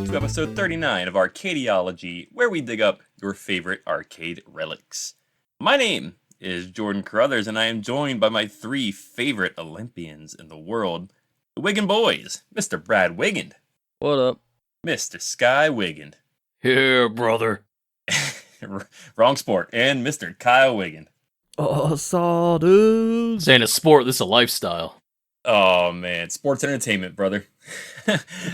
to episode 39 of Arcadiology, where we dig up your favorite arcade relics. My name is Jordan Carruthers, and I am joined by my three favorite Olympians in the world, the Wiggin Boys, Mr. Brad Wiggin, What up? Mr. Sky Wiggin, Here, brother. wrong sport, and Mr. Kyle Wiggin. Oh, saw dudes. This ain't a sport, this is a lifestyle. Oh man, sports entertainment, brother.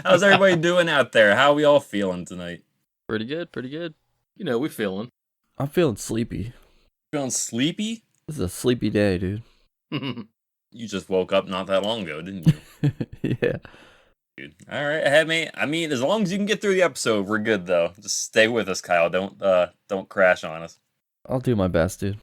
How's everybody doing out there? How are we all feeling tonight? Pretty good, pretty good. You know, we feeling. I'm feeling sleepy. Feeling sleepy? This is a sleepy day, dude. You just woke up not that long ago, didn't you? Yeah. Dude. All right, I mean, as long as you can get through the episode, we're good though. Just stay with us, Kyle. Don't crash on us. I'll do my best, dude.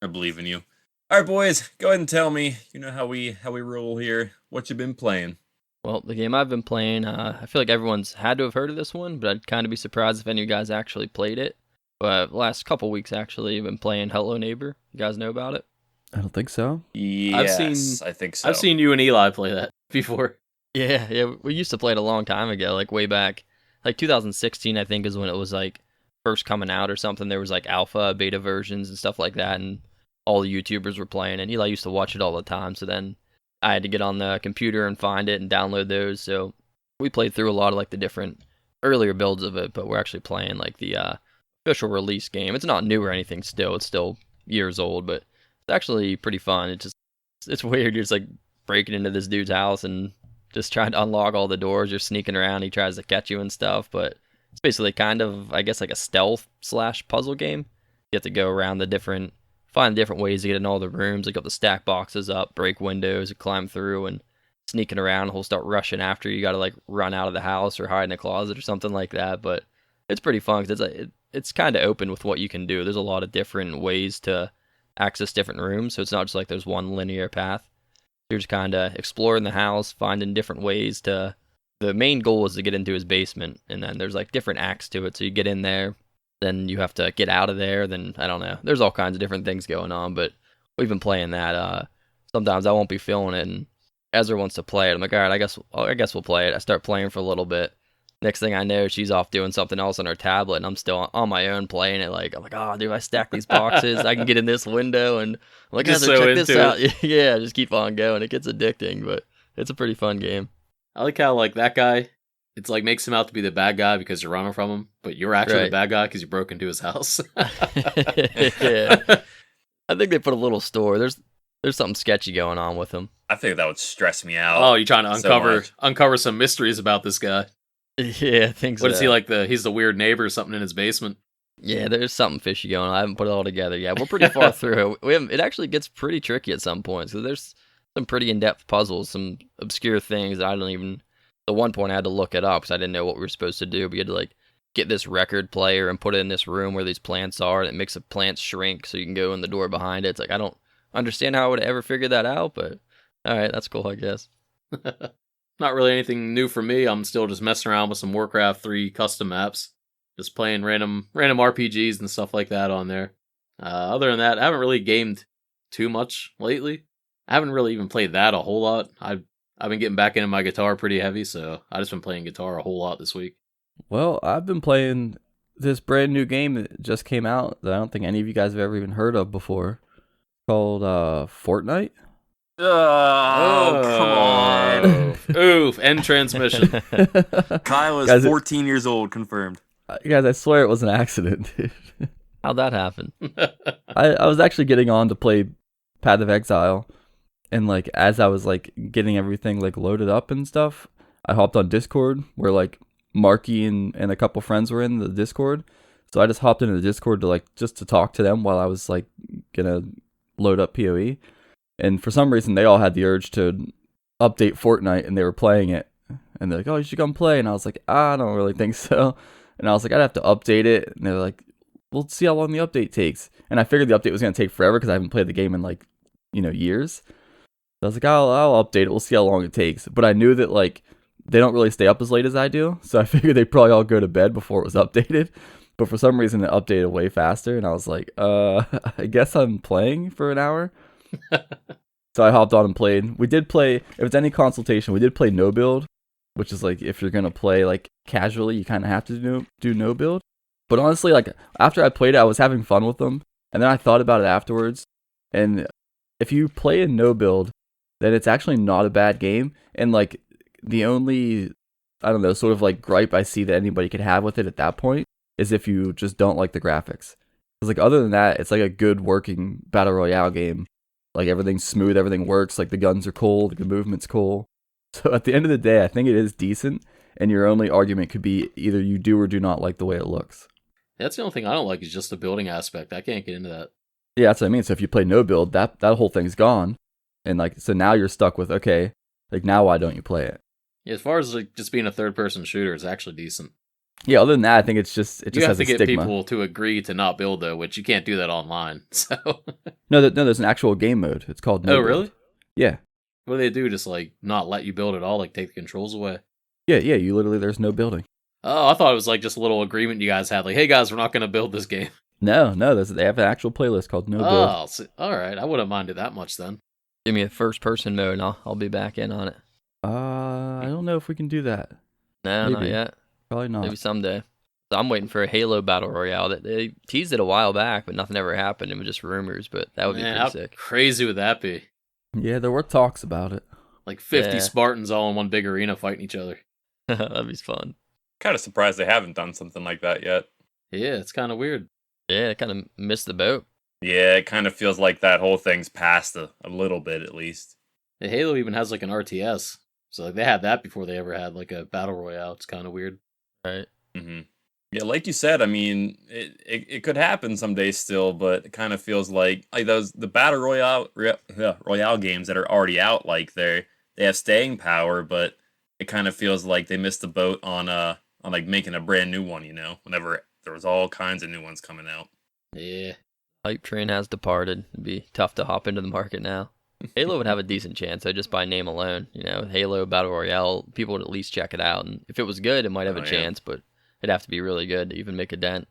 I believe in you. All right, boys, go ahead and tell me. You know how we roll here. What you been playing? Well, the game I've been playing, I feel like everyone's had to have heard of this one, but I'd kind of be surprised if any of you guys actually played it. But the last couple weeks, actually, I've been playing Hello Neighbor. You guys know about it? I don't think so. Yes, I think so. I've seen you and Eli play that before. Yeah, we used to play it a long time ago, like way back. Like 2016, I think, is when it was like first coming out or something. There was like alpha, beta versions and stuff like that, and all the YouTubers were playing, and Eli used to watch it all the time, so then I had to get on the computer and find it and download those, so we played through a lot of like the different earlier builds of it, but we're actually playing like the official release game. It's not new or anything still, it's still years old, but it's actually pretty fun. It's weird, you're just like breaking into this dude's house and just trying to unlock all the doors, you're sneaking around, he tries to catch you and stuff, but it's basically kind of, I guess, like a stealth/puzzle game. You have to go around find different ways to get in all the rooms, like up the stack boxes up, break windows, climb through, and sneaking around. He'll start rushing after you. Got to like run out of the house or hide in a closet or something like that. But it's pretty fun because it's kind of open with what you can do. There's a lot of different ways to access different rooms, so it's not just like there's one linear path. You're just kind of exploring the house, finding different ways to. The main goal is to get into his basement, and then there's like different acts to it. So you get in there. Then you have to get out of there, then, I don't know. There's all kinds of different things going on, but we've been playing that. Sometimes I won't be feeling it, and Ezra wants to play it. I'm like, all right, I guess we'll play it. I start playing for a little bit. Next thing I know, she's off doing something else on her tablet, and I'm still on my own playing it. Like, I'm like, oh, dude, I stack these boxes. I can get in this window, and I'm like, Just Ezra, so check this into out. Yeah, just keep on going. It gets addicting, but it's a pretty fun game. I like how, like, that guy, it's like makes him out to be the bad guy because you're running from him, but you're actually the bad guy because you broke into his house. Yeah. I think they put a little store. There's something sketchy going on with him. I think that would stress me out. Oh, you're trying to so uncover some mysteries about this guy. Yeah, I think so. What is he like? He's the weird neighbor or something in his basement? Yeah, there's something fishy going on. I haven't put it all together yet. We're pretty far through it. It actually gets pretty tricky at some points. So there's some pretty in-depth puzzles, some obscure things that I don't even. At one point I had to look it up because I didn't know what we were supposed to do. But you had to like get this record player and put it in this room where these plants are, and it makes the plants shrink so you can go in the door behind it. It's like I don't understand how I would ever figure that out, but all right, that's cool, I guess. Not really anything new for me. I'm still just messing around with some Warcraft 3 custom maps, just playing random RPGs and stuff like that on there. Other than that, I haven't really gamed too much lately. I haven't really even played that a whole lot. I've been getting back into my guitar pretty heavy, so I've just been playing guitar a whole lot this week. Well, I've been playing this brand new game that just came out that I don't think any of you guys have ever even heard of before, called Fortnite. Oh, come on. Oof, end transmission. Kyle is Guys, 14 years old, confirmed. Guys, I swear it was an accident, dude. How'd that happen? I was actually getting on to play Path of Exile, and like as I was like getting everything like loaded up and stuff, I hopped on Discord where like Marky and a couple friends were in the Discord. So I just hopped into the Discord to talk to them while I was like gonna load up PoE. And for some reason they all had the urge to update Fortnite and they were playing it. And they're like, oh, you should come play. And I was like, I don't really think so. And I was like, I'd have to update it. And they're like, we'll see how long the update takes. And I figured the update was going to take forever because I haven't played the game in like, years. So I was like, I'll update it. We'll see how long it takes. But I knew that like they don't really stay up as late as I do. So I figured they'd probably all go to bed before it was updated. But for some reason it updated way faster. And I was like, I guess I'm playing for an hour. So I hopped on and played. We did play, if it's any consultation, we did play no build. which is like if you're gonna play like casually, you kind of have to do no build. But honestly, like after I played it, I was having fun with them, and then I thought about it afterwards. And if you play a no build, then it's actually not a bad game. And like the only, I don't know, sort of like gripe I see that anybody could have with it at that point is if you just don't like the graphics. Because like other than that, it's like a good working battle royale game. Like everything's smooth, everything works. Like the guns are cool, the movement's cool. So at the end of the day, I think it is decent. And your only argument could be either you do or do not like the way it looks. That's the only thing I don't like is just the building aspect. I can't get into that. Yeah, that's what I mean. So if you play no build, that whole thing's gone. And like, so now you're stuck with, okay, like now why don't you play it? Yeah, as far as like just being a third-person shooter, it's actually decent. Yeah, other than that, I think it just You have has to a get stigma. people to agree to not build though, which you can't do that online. So. No, there's an actual game mode. It's called no Oh, build. really? Yeah. What do they do? Just like not let you build at all? Like take the controls away? Yeah, you literally, there's no building. Oh, I thought it was like just a little agreement you guys had. Like, hey guys, we're not going to build this game. No, they have an actual playlist called no build. Oh, so, all right. I wouldn't mind it that much then. Give me a first-person mode, and I'll be back in on it. I don't know if we can do that. No, not Maybe. yet. Probably not. Maybe someday. So I'm waiting for a Halo Battle Royale. That they teased it a while back, but nothing ever happened. It was just rumors, but that would be Man, pretty how sick. crazy would that be? Yeah, there were talks about it. Like 50 Yeah. Spartans all in one big arena fighting each other. That'd be fun. Kind of surprised they haven't done something like that yet. Yeah, it's kind of weird. Yeah, kind of missed the boat. Yeah, it kind of feels like that whole thing's passed a little bit at least. The Halo even has like an RTS. So like they had that before they ever had like a battle royale. It's kind of weird. Right. Hmm. Yeah, like you said, I mean, it could happen someday still, but it kind of feels like the battle royale games that are already out, like they have staying power, but it kind of feels like they missed the boat on like making a brand new one. Whenever there was all kinds of new ones coming out. Yeah. Hype train has departed. It'd be tough to hop into the market now. Halo would have a decent chance, though, just by name alone. Halo Battle Royale, people would at least check it out. And if it was good, it might have Oh, a yeah. chance, but it'd have to be really good to even make a dent.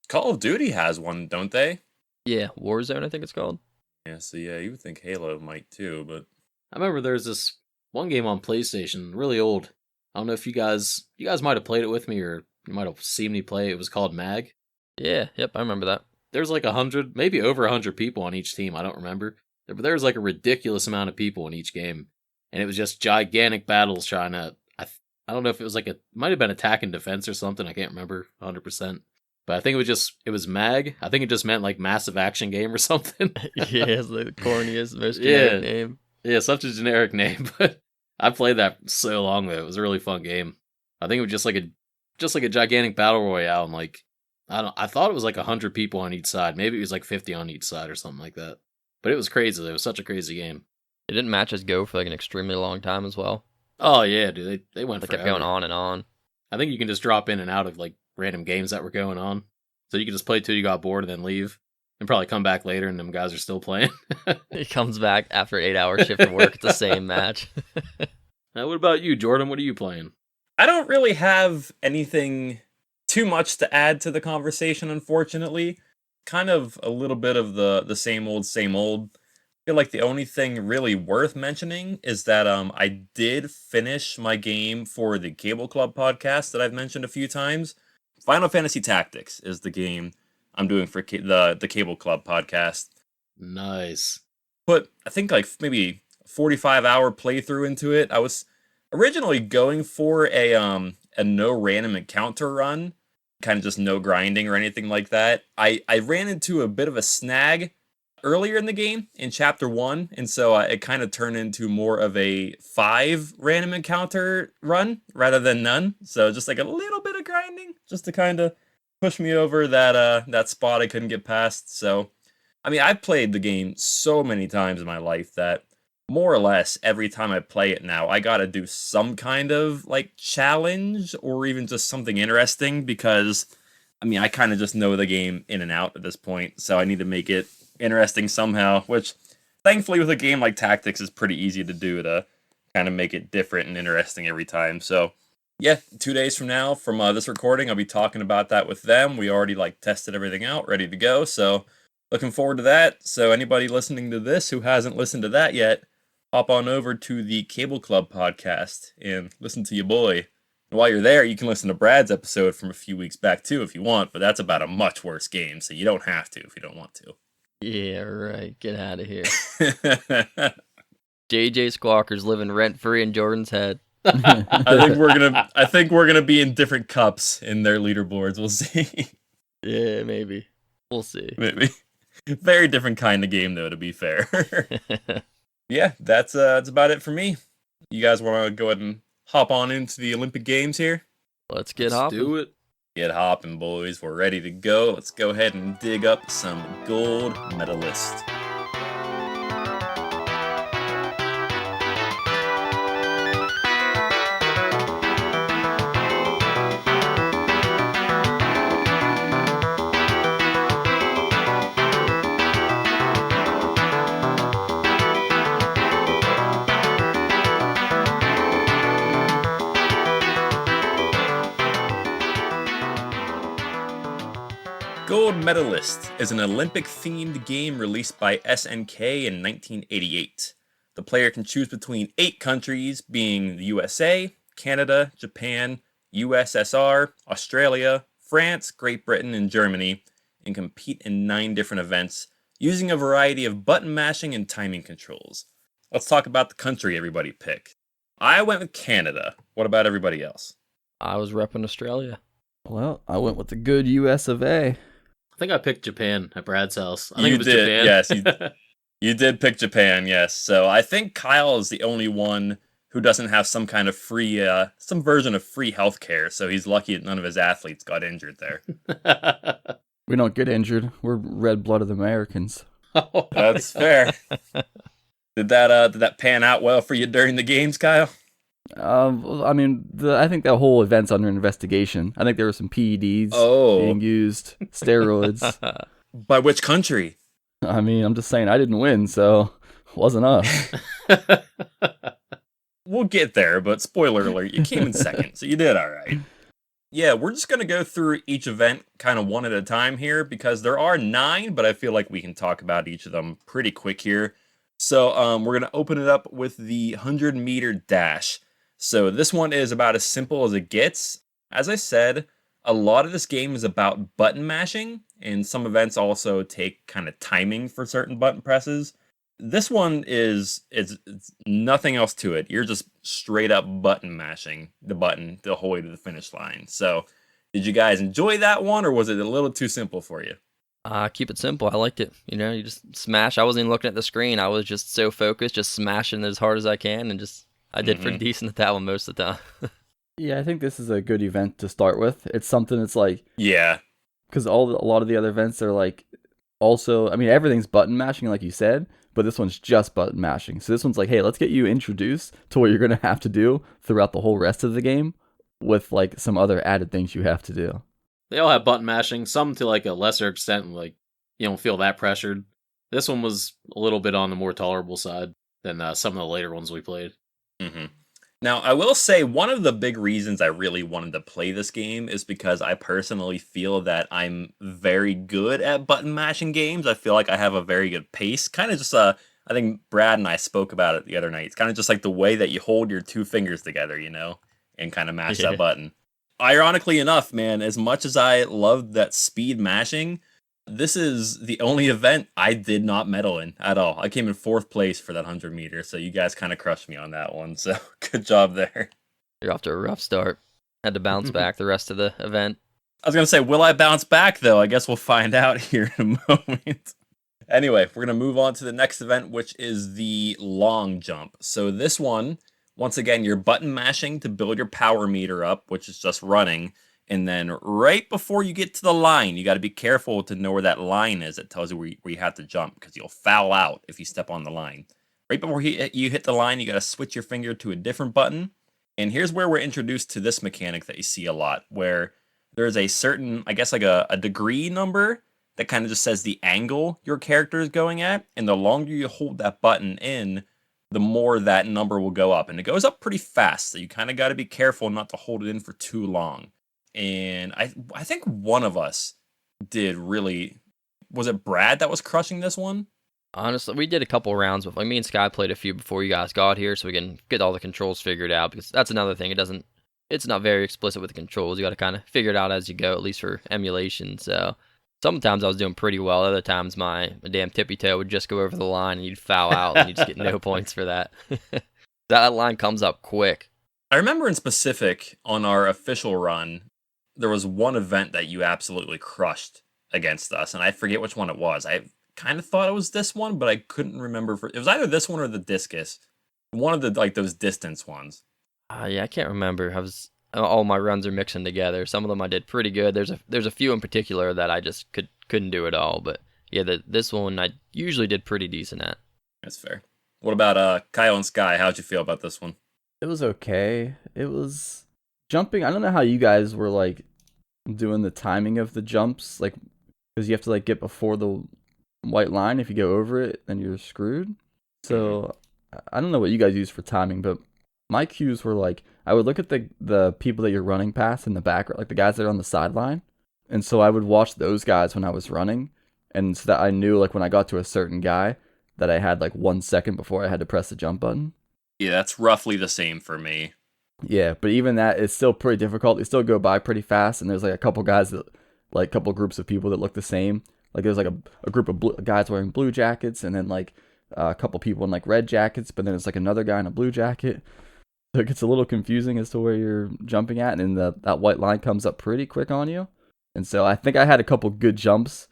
Call of Duty has one, don't they? Yeah, Warzone, I think it's called. Yeah, so yeah, you would think Halo might too, but I remember there's this one game on PlayStation, really old. I don't know if you guys might have played it with me or you might have seen me play. It was called Mag. Yeah, yep, I remember that. There's like 100, maybe over 100 people on each team. I don't remember. But there was like a ridiculous amount of people in each game. And it was just gigantic battles trying to, I don't know if it was like it might have been attack and defense or something. I can't remember 100%. But I think it was MAG. I think it just meant like massive action game or something. Yeah, it's the corniest, most generic name. Yeah, such a generic name. But I played that so long though. It was a really fun game. I think it was just like a gigantic battle royale and like, I thought it was like 100 people on each side. Maybe it was like 50 on each side or something like that. But it was crazy. It was such a crazy game. It didn't matches go for like an extremely long time as well. Oh yeah, dude. They went They forever. kept going on and on. I think you can just drop in and out of like random games that were going on. So you can just play till you got bored and then leave. And probably come back later and them guys are still playing. He comes back after an 8-hour shift of work. It's the same match. Now, what about you, Jordan? What are you playing? I don't really have anything too much to add to the conversation, unfortunately. Kind of a little bit of the same old, same old. I feel like the only thing really worth mentioning is that I did finish my game for the Cable Club podcast that I've mentioned a few times. Final Fantasy Tactics is the game I'm doing for the Cable Club podcast. Nice. Put, I think, like maybe 45-hour playthrough into it. I was originally going for a no random encounter run, kind of just no grinding or anything like that. I ran into a bit of a snag earlier in the game in chapter 1, and so it kind of turned into more of a 5 random encounter run rather than none. So just like a little bit of grinding just to kind of push me over that spot I couldn't get past. So I mean, I've played the game so many times in my life that more or less every time I play it now, I gotta do some kind of like challenge or even just something interesting because, I mean, I kind of just know the game in and out at this point, so I need to make it interesting somehow, which thankfully with a game like Tactics is pretty easy to do to kind of make it different and interesting every time. So yeah, 2 days from now from this recording, I'll be talking about that with them. We already like tested everything out, ready to go, so looking forward to that. So anybody listening to this who hasn't listened to that yet, hop on over to the Cable Club podcast and listen to your boy. And while you're there, you can listen to Brad's episode from a few weeks back too if you want, but that's about a much worse game, so you don't have to if you don't want to. Yeah, right. Get out of here. JJ Squawker's living rent free in Jordan's head. I think we're gonna be in different cups in their leaderboards. We'll see. Yeah, maybe. We'll see. Maybe. Very different kind of game though, to be fair. Yeah, that's about it for me. You guys want to go ahead and hop on into the Olympic Games here? Let's get Let's hopping. do it. Get hopping, boys. We're ready to go. Let's go ahead and dig up some gold medalist. Gold Medalist is an Olympic-themed game released by SNK in 1988. The player can choose between 8 countries, being the USA, Canada, Japan, USSR, Australia, France, Great Britain, and Germany, and compete in 9 different events, using a variety of button mashing and timing controls. Let's talk about the country everybody picked. I went with Canada. What about everybody else? I was repping Australia. Well, I went with the good US of A. I think I picked Japan at Brad's house. I You think it was did, Japan. yes, You did pick Japan, yes. So I think Kyle is the only one who doesn't have some kind of free, some version of free healthcare. So he's lucky that none of his athletes got injured there. We don't get injured. We're red-blooded Americans. That's fair. Did that pan out well for you during the games, Kyle? I mean, I think the whole event's under investigation. I think there were some PEDs being used, steroids. By which country? I mean, I'm just saying I didn't win, so it wasn't us. We'll get there, but spoiler alert, you came in second, so you did all right. Yeah, we're just going to go through each event kind of one at a time here because there are 9, but I feel like we can talk about each of them pretty quick here. So we're going to open it up with the 100-meter dash. So this one is about as simple as it gets. As I said, a lot of this game is about button mashing, and some events also take kind of timing for certain button presses. This one it's nothing else to it. You're just straight up button mashing the button the whole way to the finish line. So did you guys enjoy that one, or was it a little too simple for you? Keep it simple. I liked it. You just smash. I wasn't even looking at the screen. I was just so focused, just smashing as hard as I can, and I did pretty decent at that one most of the time. Yeah, I think this is a good event to start with. It's something that's like... Yeah. Because a lot of the other events are like... Also, I mean, everything's button mashing, like you said, but this one's just button mashing. So this one's like, hey, let's get you introduced to what you're going to have to do throughout the whole rest of the game with like some other added things you have to do. They all have button mashing, some to like a lesser extent, like you don't feel that pressured. This one was a little bit on the more tolerable side than some of the later ones we played. Mm-hmm. Now, I will say one of the big reasons I really wanted to play this game is because I personally feel that I'm very good at button mashing games. I feel like I have a very good pace. Kind of just, I think Brad and I spoke about it the other night. It's kind of just like the way that you hold your 2 fingers together, and kind of mash that button. Ironically enough, man, as much as I love that speed mashing, this is the only event I did not medal in at all. I came in 4th place for that 100 meter, so you guys kind of crushed me on that one. So good job there. You're off to a rough start. Had to bounce back the rest of the event. I was going to say, will I bounce back, though? I guess we'll find out here in a moment. Anyway, we're going to move on to the next event, which is the long jump. So this one, once again, you're button mashing to build your power meter up, which is just running. And then right before you get to the line, you got to be careful to know where that line is. It tells you where you have to jump because you'll foul out if you step on the line. Right before you hit the line, you got to switch your finger to a different button. And here's where we're introduced to this mechanic that you see a lot, where there's a certain, I guess like a degree number that kind of just says the angle your character is going at. And the longer you hold that button in, the more that number will go up. And it goes up pretty fast, so you kind of got to be careful not to hold it in for too long. And I think one of us did really... Was it Brad that was crushing this one? Honestly, we did a couple rounds with, like, me and Sky played a few before you guys got here, so we can get all the controls figured out, because that's another thing. It's not very explicit with the controls. You got to kind of figure it out as you go, at least for emulation. So sometimes I was doing pretty well. Other times my damn tippy toe would just go over the line and you'd foul out and you'd just get no points for that. That line comes up quick. I remember in specific on our official run, there was one event that you absolutely crushed against us, and I forget which one it was. I kind of thought it was this one, but I couldn't remember. It was either this one or the discus. One of the, like, those distance ones. Yeah, I can't remember. All my runs are mixing together. Some of them I did pretty good. There's a few in particular that I just couldn't do at all. But yeah, this one I usually did pretty decent at. That's fair. What about Kyle and Sky? How'd you feel about this one? It was okay. It was jumping. I don't know how you guys were like doing the timing of the jumps, like because you have to like get before the white line. If you go over it, then you're screwed. So I don't know what you guys use for timing, but my cues were like I would look at the people that you're running past in the back, like the guys that are on the sideline, and so I would watch those guys when I was running, and so that I knew like when I got to a certain guy that I had like 1 second before I had to press the jump button. Yeah, that's roughly the same for me. Yeah, but even that is still pretty difficult. They still go by pretty fast, and there's like a couple guys that, like a couple groups of people that look the same. Like there's like a group of guys wearing blue jackets, and then like a couple people in like red jackets, but then it's like another guy in a blue jacket. So it gets a little confusing as to where you're jumping at, and then that white line comes up pretty quick on you. And so I think I had a couple good jumps,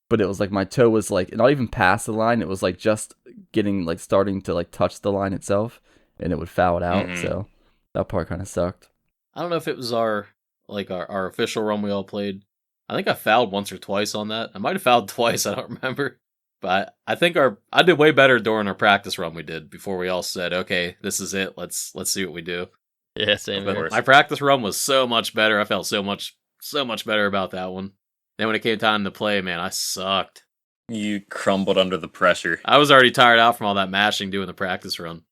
but it was like my toe was like not even past the line. It was like just getting like starting to like touch the line itself, and it would foul it out. So that part kind of sucked. I don't know if it was our official run we all played. I think I fouled once or twice on that. I might have fouled twice. I don't remember. But I think I did way better during our practice run we did before we all said, okay, this is it. Let's see what we do. Yeah, same here. My practice run was so much better. I felt so much better about that one. Then when it came time to play, man, I sucked. You crumbled under the pressure. I was already tired out from all that mashing doing the practice run.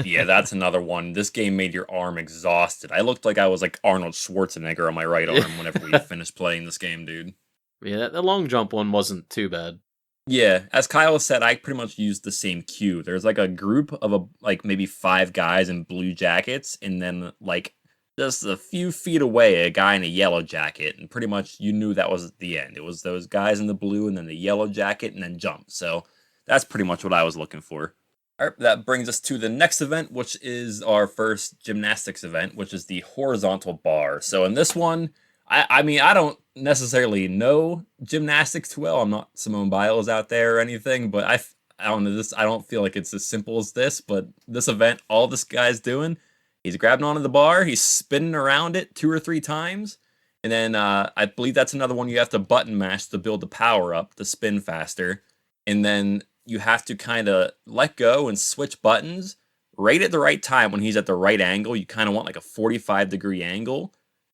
Yeah, that's another one. This game made your arm exhausted. I looked like I was like Arnold Schwarzenegger on my right arm whenever we finished playing this game, dude. Yeah, the long jump one wasn't too bad. Yeah, as Kyle said, I pretty much used the same cue. There's like a group of like maybe 5 guys in blue jackets, and then like just a few feet away, a guy in a yellow jacket, and pretty much you knew that was the end. It was those guys in the blue, and then the yellow jacket, and then jump. So that's pretty much what I was looking for. All right, that brings us to the next event, which is our first gymnastics event, which is the horizontal bar. So in this one, I mean, I don't necessarily know gymnastics too well. I'm not Simone Biles out there or anything, but I don't know this. I don't feel like it's as simple as this. But this event, all this guy's doing, he's grabbing onto the bar, he's spinning around it 2 or 3 times, and then I believe that's another one you have to button mash to build the power up to spin faster, and then you have to kind of let go and switch buttons right at the right time when he's at the right angle. You kind of want like a 45-degree angle.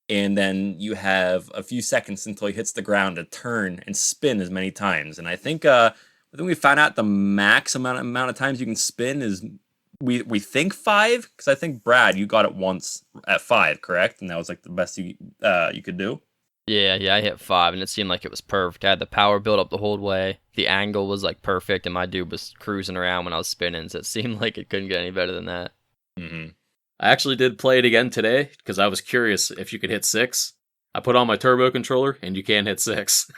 And then you have a few seconds until he hits the ground to turn and spin as many times. And I think we found out the max amount of times you can spin is we think 5, because I think Brad, you got it once at 5, correct? And that was like the best you could do. Yeah, I hit 5, and it seemed like it was perfect. I had the power build up the whole way. The angle was like perfect, and my dude was cruising around when I was spinning, so it seemed like it couldn't get any better than that. Mm-hmm. I actually did play it again today because I was curious if you could hit 6. I put on my turbo controller, and you can hit 6.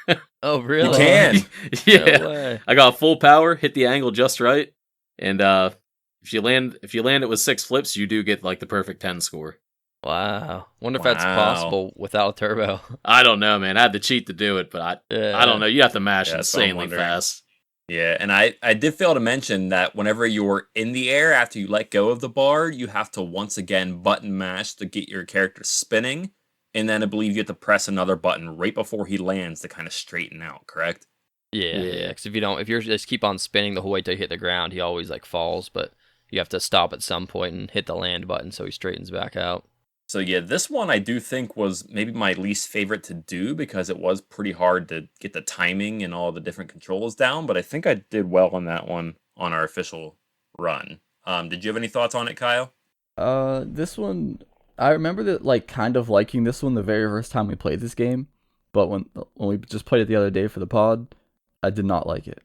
Oh, really? You can. Yeah, No way. I got full power, hit the angle just right, and if you land it with 6 flips, you do get like the perfect 10 score. Wow. Wonder if that's possible without a turbo. I don't know, man. I had to cheat to do it, but I don't know. You have to mash Yeah, that's what I'm insanely wondering. fast. Yeah, and I did fail to mention that whenever you're in the air after you let go of the bar, you have to once again button mash to get your character spinning, and then I believe you have to press another button right before he lands to kind of straighten out, correct? Yeah. Because if you just keep on spinning the whole way till you hit the ground, he always like falls, but you have to stop at some point and hit the land button so he straightens back out. So yeah, this one I do think was maybe my least favorite to do because it was pretty hard to get the timing and all the different controls down, but I think I did well on that one on our official run. Did you have any thoughts on it, Kyle? This one, I remember that like kind of liking this one the very first time we played this game, but when we just played it the other day for the pod, I did not like it.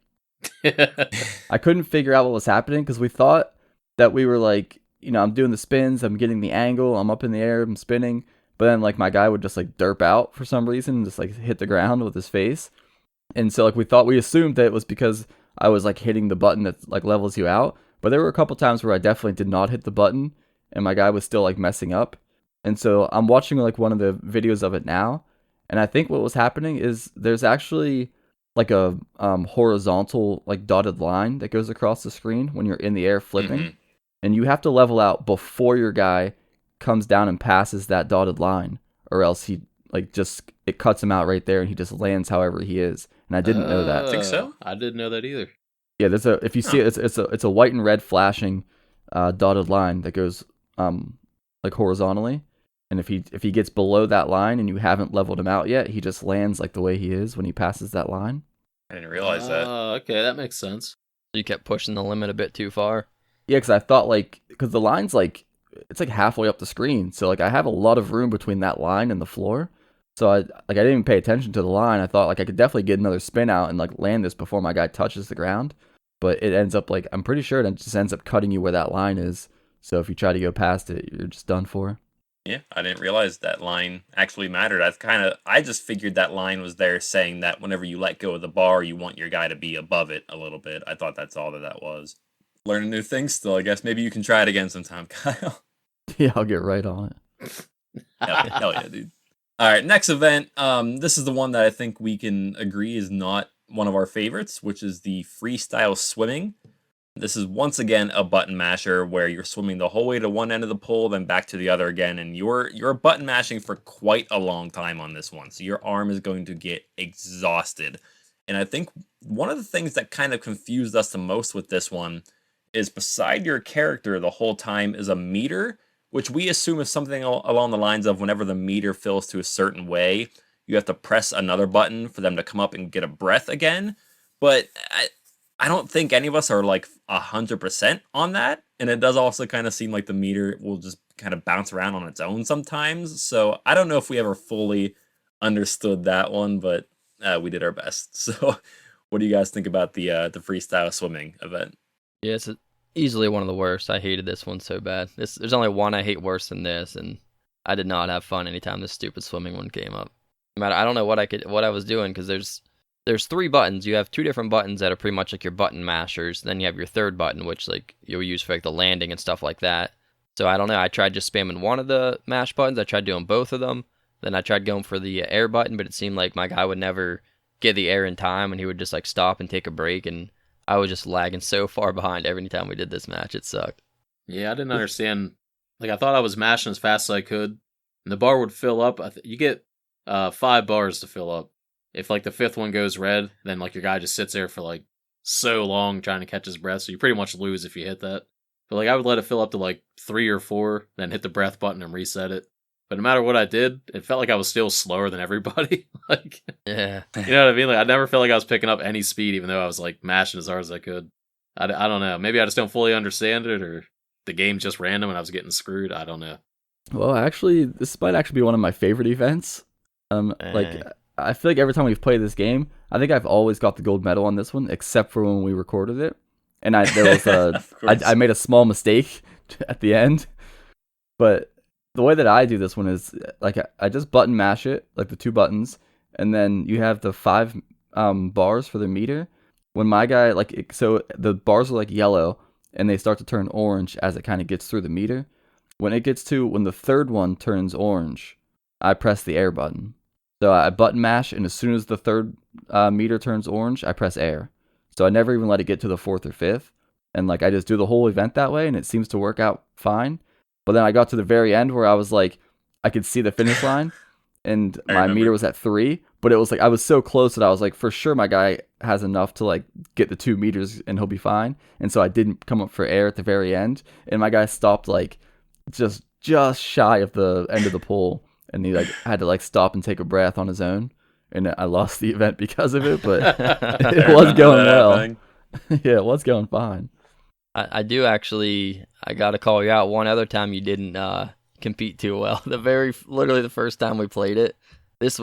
I couldn't figure out what was happening because we thought that we were like, I'm doing the spins, I'm getting the angle, I'm up in the air, I'm spinning, but then like my guy would just like derp out for some reason and just like hit the ground with his face. And so like we assumed that it was because I was like hitting the button that like levels you out, but there were a couple times where I definitely did not hit the button and my guy was still like messing up. And so I'm watching like one of the videos of it now, and I think what was happening is there's actually like a horizontal like dotted line that goes across the screen when you're in the air flipping, and you have to level out before your guy comes down and passes that dotted line, or else he like just it cuts him out right there and he just lands however he is. And I didn't know that. Think so? I didn't know that either. Yeah, there's if you see it, it's a white and red flashing dotted line that goes like horizontally. And if he gets below that line and you haven't leveled him out yet, he just lands like the way he is when he passes that line. I didn't realize that. Okay, that makes sense. You kept pushing the limit a bit too far. Yeah, because I thought because the line's like, it's like halfway up the screen. So like I have a lot of room between that line and the floor. So I didn't even pay attention to the line. I thought like I could definitely get another spin out and like land this before my guy touches the ground. But it ends up like, I'm pretty sure it just ends up cutting you where that line is. So if you try to go past it, you're just done for. Yeah, I didn't realize that line actually mattered. I just figured that line was there saying that whenever you let go of the bar, you want your guy to be above it a little bit. I thought that's all that was. Learning new things still, I guess. Maybe you can try it again sometime, Kyle. Yeah, I'll get right on it. Hell yeah, dude. All right, next event. This is the one that I think we can agree is not one of our favorites, which is the freestyle swimming. This is once again a button masher where you're swimming the whole way to one end of the pool, then back to the other again, and you're button mashing for quite a long time on this one. So your arm is going to get exhausted. And I think one of the things that kind of confused us the most with this one is beside your character the whole time is a meter, which we assume is something along the lines of whenever the meter fills to a certain way, you have to press another button for them to come up and get a breath again. But I don't think any of us are like 100% on that. And it does also kind of seem like the meter will just kind of bounce around on its own sometimes. So I don't know if we ever fully understood that one, but we did our best. So what do you guys think about the freestyle swimming event? Yeah, it's easily one of the worst. I hated this one so bad. There's only one I hate worse than this, and I did not have fun anytime this stupid swimming one came up. I don't know what I was doing, because there's 3 buttons. You have 2 different buttons that are pretty much like your button mashers. Then you have your third button, which like you'll use for like the landing and stuff like that. So I don't know. I tried just spamming one of the mash buttons. I tried doing both of them. Then I tried going for the air button, but it seemed like my guy would never get the air in time, and he would just like stop and take a break, and I was just lagging so far behind every time we did this match. It sucked. Yeah, I didn't understand. Like, I thought I was mashing as fast as I could, and the bar would fill up. You get 5 bars to fill up. If like the 5th one goes red, then like your guy just sits there for like so long trying to catch his breath, so you pretty much lose if you hit that. But like I would let it fill up to like 3 or 4, then hit the breath button and reset it. But no matter what I did, it felt like I was still slower than everybody. Like, Yeah. you know what I mean? Like, I never felt like I was picking up any speed, even though I was like mashing as hard as I could. I don't know. Maybe I just don't fully understand it, or the game's just random and I was getting screwed. I don't know. Well, actually, this might actually be one of my favorite events. Like, I feel like every time we've played this game, I think I've always got the gold medal on this one, except for when we recorded it. And I made a small mistake at the end. But the way that I do this one is like I just button mash it, like the 2 buttons, and then you have the 5 bars for the meter. When my guy so the bars are like yellow and they start to turn orange as it kind of gets through the meter. When the 3rd one turns orange, I press the air button. So I button mash, and as soon as the 3rd meter turns orange, I press air. So I never even let it get to the 4th or 5th, and like I just do the whole event that way, and it seems to work out fine. But then I got to the very end where I was like, I could see the finish line, and my meter was at 3, but it was like I was so close that I was like, for sure my guy has enough to like get the 2 meters and he'll be fine. And so I didn't come up for air at the very end, and my guy stopped like just shy of the end of the pool, and he like had to like stop and take a breath on his own, and I lost the event because of it. But it was going well. Yeah, it was going fine. I do actually. I got to call you out. One other time you didn't compete too well. Literally the first time we played it. This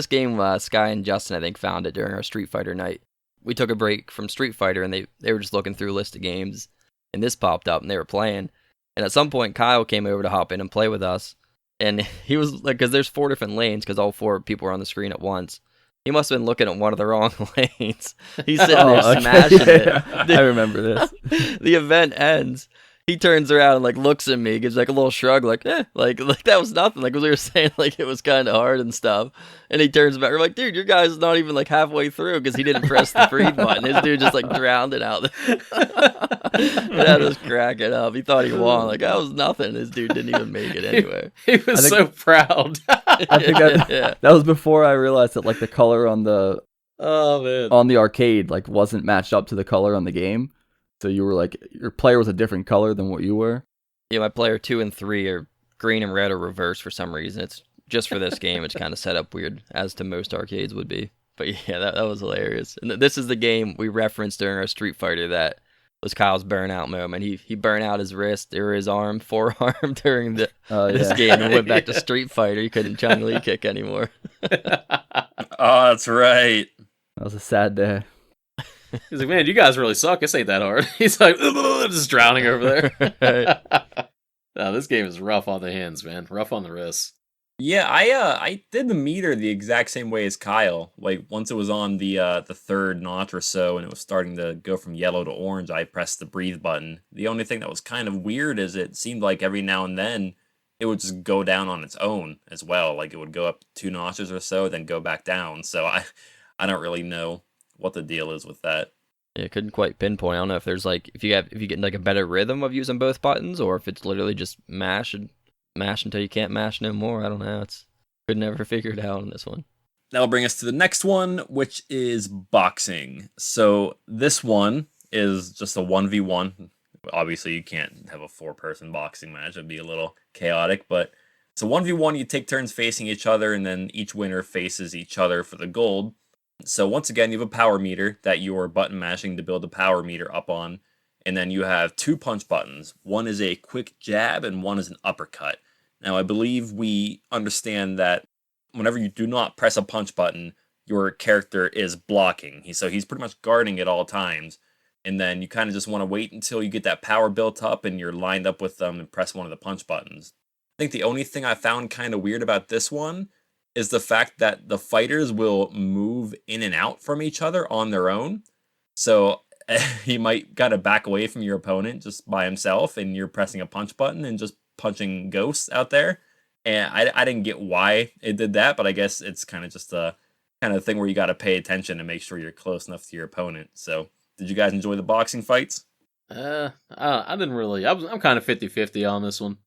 game. Sky and Justin, I think, found it during our Street Fighter night. we took a break from Street Fighter, and they were just looking through a list of games, and this popped up, and they were playing. And at some point, Kyle came over to hop in and play with us, and he was like, because there's 4 different lanes, because all 4 people were on the screen at once. He must have been looking at one of the wrong lanes. He's sitting there smashing it. I remember this. The event ends. He turns around and like looks at me, gives like a little shrug, like like that was nothing. Like, we were saying, like it was kind of hard and stuff. And he turns back. We're like, dude, your guy's not even like halfway through because he didn't press the breathe button. His dude just like drowned it out. That was cracking up. He thought he won. Like, that was nothing. His dude didn't even make it anyway. He was so proud. I think that was before I realized that like the color on the arcade like wasn't matched up to the color on the game. So you were like, your player was a different color than what you were? Yeah, my player 2 and 3 are green and red or reverse for some reason. It's just for this game. It's kind of set up weird, as to most arcades would be. But yeah, that was hilarious. And this is the game we referenced during our Street Fighter that was Kyle's burnout moment. He burned out his wrist or his forearm during this game and went back to Street Fighter. He couldn't Chung Lee kick anymore. Oh, that's right. That was a sad day. He's like, man, you guys really suck. This ain't that hard. He's like, just drowning over there. No, this game is rough on the hands, man. Rough on the wrists. Yeah, I did the meter the exact same way as Kyle. Like, once it was on the 3rd notch or so, and it was starting to go from yellow to orange, I pressed the breathe button. The only thing that was kind of weird is it seemed like every now and then it would just go down on its own as well. Like, it would go up 2 notches or so, then go back down. So I don't really know what the deal is with that. Yeah, couldn't quite pinpoint. I don't know if there's like if you get like a better rhythm of using both buttons, or if it's literally just mash until you can't mash no more. I don't know. Could never figure it out on this one. That'll bring us to the next one, which is boxing. So this one is just a 1v1. Obviously, you can't have a 4-person boxing match. It'd be a little chaotic, but it's a 1v1. You take turns facing each other, and then each winner faces each other for the gold. So once again, you have a power meter that you're button mashing to build the power meter up on. And then you have 2 punch buttons. One is a quick jab and one is an uppercut. Now, I believe we understand that whenever you do not press a punch button, your character is blocking. So he's pretty much guarding at all times. And then you kind of just want to wait until you get that power built up and you're lined up with them and press one of the punch buttons. I think the only thing I found kind of weird about this one is the fact that the fighters will move in and out from each other on their own. So he might kind of back away from your opponent just by himself, and you're pressing a punch button and just punching ghosts out there. And I didn't get why it did that, but I guess it's kind of just a kind of thing where you got to pay attention and make sure you're close enough to your opponent. So did you guys enjoy the boxing fights? I didn't really. I'm kind of 50-50 on this one.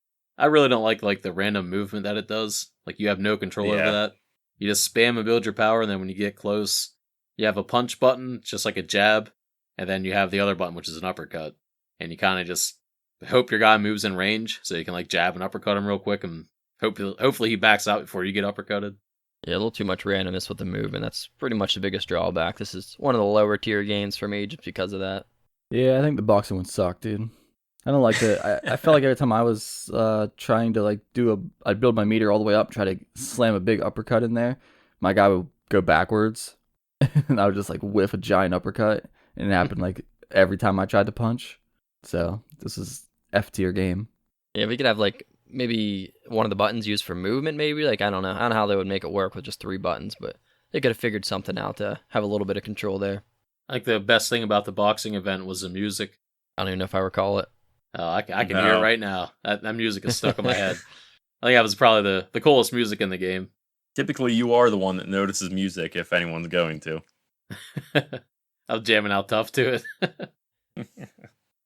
I really don't like the random movement that it does. Like, you have no control over that. You just spam and build your power, and then when you get close, you have a punch button, just like a jab, and then you have the other button, which is an uppercut. And you kind of just hope your guy moves in range, so you can like jab and uppercut him real quick, and hopefully he backs out before you get uppercutted. Yeah, a little too much randomness with the movement. That's pretty much the biggest drawback. This is one of the lower tier games for me just because of that. Yeah, I think the boxing one sucked, dude. I don't like it. I felt like every time I was trying to like I'd build my meter all the way up, try to slam a big uppercut in there, my guy would go backwards, and I would just like whiff a giant uppercut, and it happened like every time I tried to punch. So this is F tier game. Yeah, we could have like maybe one of the buttons used for movement, maybe. Like, I don't know how they would make it work with just 3 buttons, but they could have figured something out to have a little bit of control there. I think the best thing about the boxing event was the music. I don't even know if I recall it. Oh, I can hear it right now. That music is stuck in my head. I think that was probably the coolest music in the game. Typically, you are the one that notices music if anyone's going to. I was jamming out tough to it.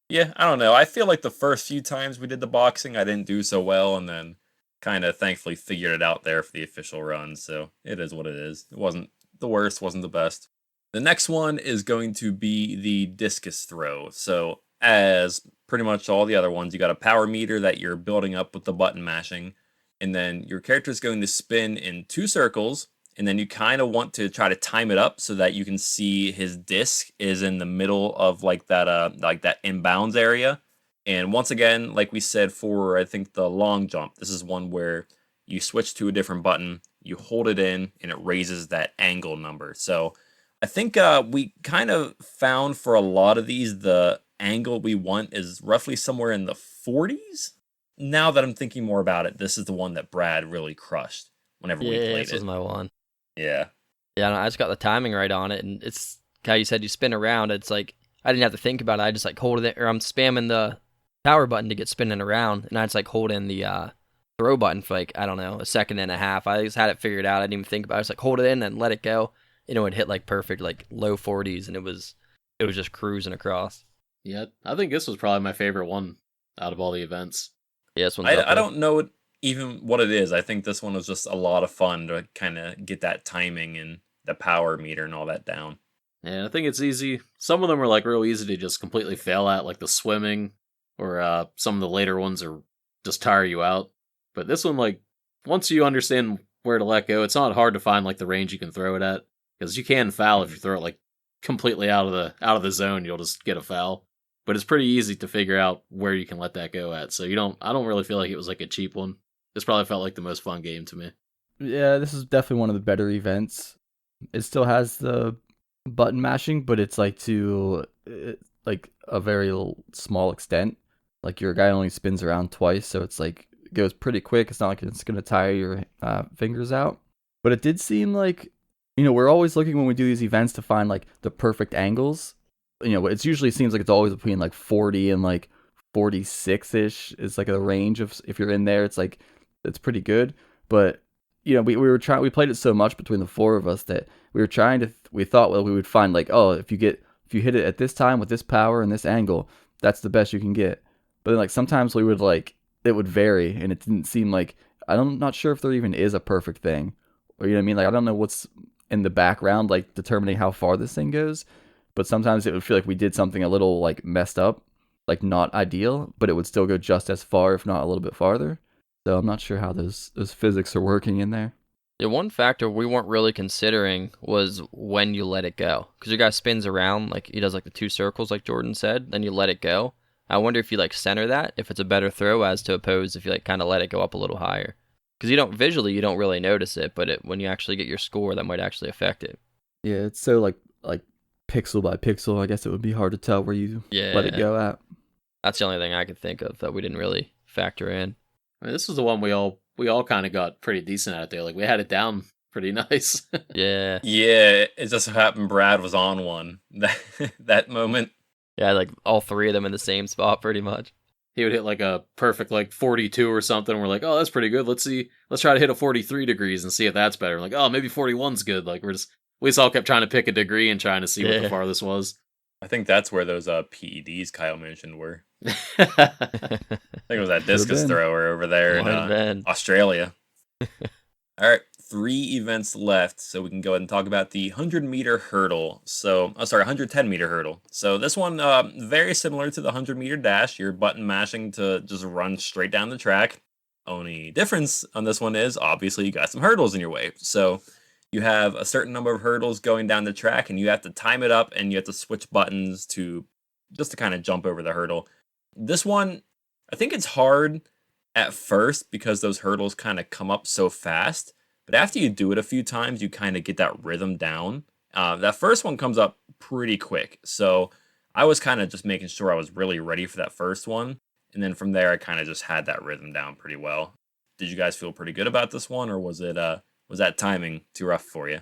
Yeah, I don't know. I feel like the first few times we did the boxing, I didn't do so well, and then kind of thankfully figured it out there for the official run, so it is what it is. It wasn't the worst, wasn't the best. The next one is going to be the discus throw. So, as pretty much all the other ones, you got a power meter that you're building up with the button mashing, and then your character is going to spin in 2 circles, and then you kind of want to try to time it up so that you can see his disc is in the middle of like that inbounds area. And once again, like we said for I think the long jump, this is one where you switch to a different button, you hold it in, and it raises that angle number. So I think we kind of found for a lot of these the angle we want is roughly somewhere in the 40s. Now that I'm thinking more about it, this is the one that Brad really crushed whenever we Yeah, played this was it. my one. Yeah. Yeah, no, I just got the timing right on it, and it's how you said you spin around. It's like I didn't have to think about it. I just like hold it, or I'm spamming the power button to get spinning around, and I just like hold in the throw button for like I don't know a second and a half. I just had it figured out. I didn't even think about it. I just like hold it in and let it go, and it would hit like perfect, like low 40s, and it was just cruising across. Yeah, I think this was probably my favorite one out of all the events. Yeah, this one's up I there. don't know even what it is. I think this one was just a lot of fun to kind of get that timing and the power meter and all that down. And I think it's easy. Some of them are like real easy to just completely fail at, like the swimming, or some of the later ones are just tire you out. But this one, like, once you understand where to let go, it's not hard to find like the range you can throw it at, because you can foul if you throw it like completely out of the zone. You'll just get a foul. But it's pretty easy to figure out where you can let that go at. So I don't really feel like it was like a cheap one. This probably felt like the most fun game to me. Yeah, this is definitely one of the better events. It still has the button mashing, but it's like to like a very small extent. Like your guy only spins around twice, so it's like it goes pretty quick. It's not like it's gonna tire your fingers out. But it did seem like, we're always looking when we do these events to find like the perfect angles. It usually seems like it's always between like 40 and like 46-ish is like a range of, if you're in there, it's like it's pretty good. But we played it so much between the four of us that we thought, well, we would find like, oh, if you hit it at this time with this power and this angle, that's the best you can get. But then like sometimes we would like, it would vary, and it didn't seem like, I'm not sure if there even is a perfect thing, or you know what I mean? Like I don't know what's in the background like determining how far this thing goes. But sometimes it would feel like we did something a little like messed up, like not ideal, but it would still go just as far, if not a little bit farther. So I'm not sure how those physics are working in there. Yeah, one factor we weren't really considering was when you let it go. Because your guy spins around, like he does like the two circles, like Jordan said, then you let it go. I wonder if you like center that, if it's a better throw as to opposed if you like kind of let it go up a little higher. Because you don't really notice it, but when you actually get your score, that might actually affect it. Yeah, it's so like pixel by pixel. I guess it would be hard to tell where you let it go at. That's the only thing I could think of that we didn't really factor in. I mean, this is the one we all kind of got pretty decent at there. Like we had it down pretty nice. Yeah. Yeah, it just so happened Brad was on one that moment. Yeah, like all three of them in the same spot pretty much. He would hit like a perfect like 42 or something. We're like, oh, that's pretty good. Let's try to hit a 43 degrees and see if that's better. We're like, oh, maybe 41's good. Like we just all kept trying to pick a degree and trying to see what the farthest was. I think that's where those PEDs Kyle mentioned were. I think it was that discus thrower over there in Australia. All right, 3 events left, so we can go ahead and talk about the 100-meter hurdle. 110-meter hurdle. So this one, very similar to the 100-meter dash. You're button mashing to just run straight down the track. Only difference on this one is, obviously, you got some hurdles in your way. So you have a certain number of hurdles going down the track, and you have to time it up, and you have to switch buttons to kind of jump over the hurdle. This one, I think it's hard at first because those hurdles kind of come up so fast. But after you do it a few times, you kind of get that rhythm down. That first one comes up pretty quick. So I was kind of just making sure I was really ready for that first one. And then from there, I kind of just had that rhythm down pretty well. Did you guys feel pretty good about this one, or was that timing too rough for you?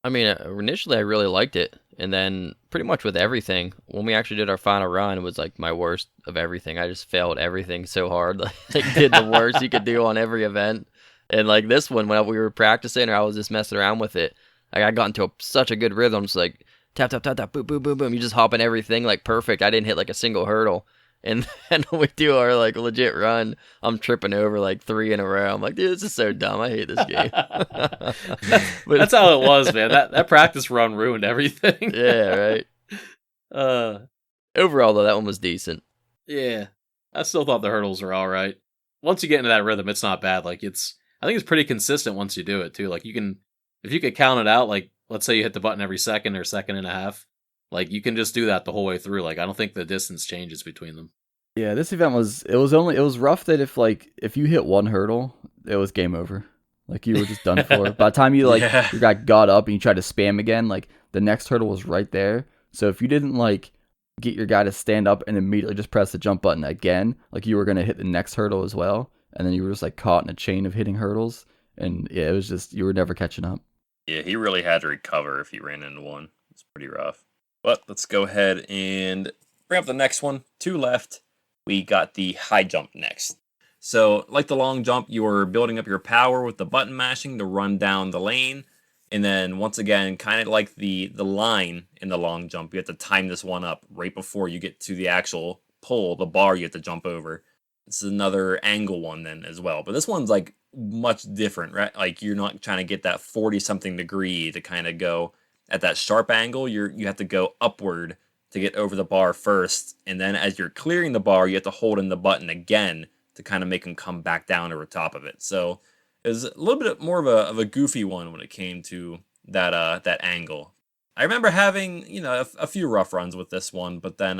I mean, initially I really liked it, and then pretty much with everything, when we actually did our final run, it was like my worst of everything. I just failed everything so hard, like did the worst you could do on every event. And like this one, when we were practicing, or I was just messing around with it, like I got into such a good rhythm, just like tap tap tap tap, boom boom boom boom. You just hopping everything like perfect. I didn't hit like a single hurdle. And then when we do our like legit run, I'm tripping over like 3 in a row. I'm like, dude, this is so dumb. I hate this game. But that's how it was, man. That practice run ruined everything. Yeah, right. Overall, though, that one was decent. Yeah, I still thought the hurdles were all right. Once you get into that rhythm, it's not bad. Like I think it's pretty consistent once you do it too. Like if you could count it out, like let's say you hit the button every second or second and a half. Like you can just do that the whole way through. Like I don't think the distance changes between them. Yeah, this event was rough that if you hit one hurdle, it was game over. Like you were just done for. By the time you like Yeah. your guy got up and you tried to spam again, like the next hurdle was right there. So if you didn't like get your guy to stand up and immediately just press the jump button again, like you were gonna hit the next hurdle as well, and then you were just like caught in a chain of hitting hurdles, and yeah, it was just you were never catching up. Yeah, he really had to recover if he ran into one. It's pretty rough. But let's go ahead and bring up the next one. Two left. We got the high jump next. So, like the long jump, you're building up your power with the button mashing to run down the lane. And then, once again, kind of like the line in the long jump, you have to time this one up right before you get to the actual pole, the bar you have to jump over. This is another angle one then as well. But this one's like much different, right? Like you're not trying to get that 40 something degree to kind of go at that sharp angle. You have to go upward to get over the bar first. And then as you're clearing the bar, you have to hold in the button again to kind of make them come back down over top of it. So it was a little bit more of a goofy one when it came to that angle. I remember having, a few rough runs with this one, but then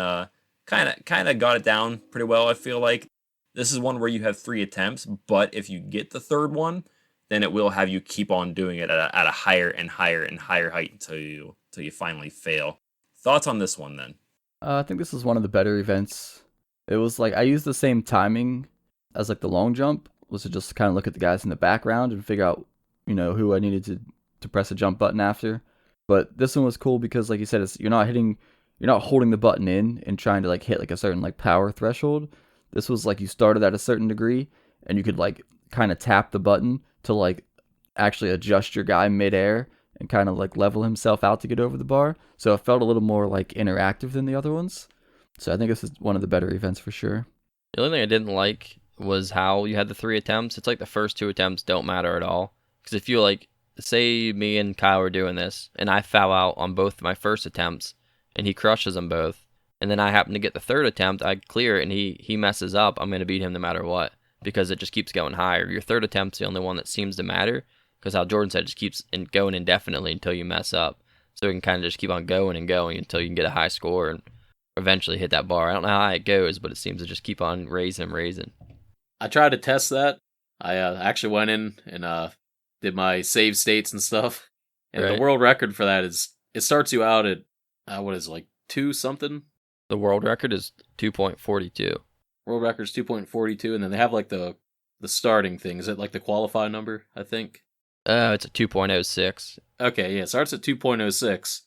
kind of got it down pretty well, I feel like. This is one where you have 3 attempts, but if you get the third one, then it will have you keep on doing it at a higher and higher and higher height until you finally fail. Thoughts on this one then? I think this is one of the better events. It was like I used the same timing as like the long jump, was to just kind of look at the guys in the background and figure out, who I needed to press a jump button after. But this one was cool because, like you said, you're not holding the button in and trying to like hit like a certain like power threshold. This was like you started at a certain degree and you could like kind of tap the button to like actually adjust your guy midair and kind of like level himself out to get over the bar. So it felt a little more like interactive than the other ones. So I think this is one of the better events for sure. The only thing I didn't like was how you had the 3 attempts. It's like the first 2 attempts don't matter at all. Because if you like, say me and Kyle are doing this and I foul out on both my first attempts and he crushes them both, and then I happen to get the third attempt, I clear it, and he messes up, I'm going to beat him no matter what, because it just keeps going higher. Your third attempt's the only one that seems to matter, because how Jordan said, it just keeps going indefinitely until you mess up. So it can kind of just keep on going and going until you can get a high score and eventually hit that bar. I don't know how high it goes, but it seems to just keep on raising. I tried to test that. I actually went in and did my save states and stuff. And Right. the world record for that is, it starts you out at, what is it, like 2 something? The world record is 2.42. World record's 2.42, and then they have like the starting thing. Is it like the qualify number, I think? It's a 2.06. Okay, yeah, it starts at 2.06,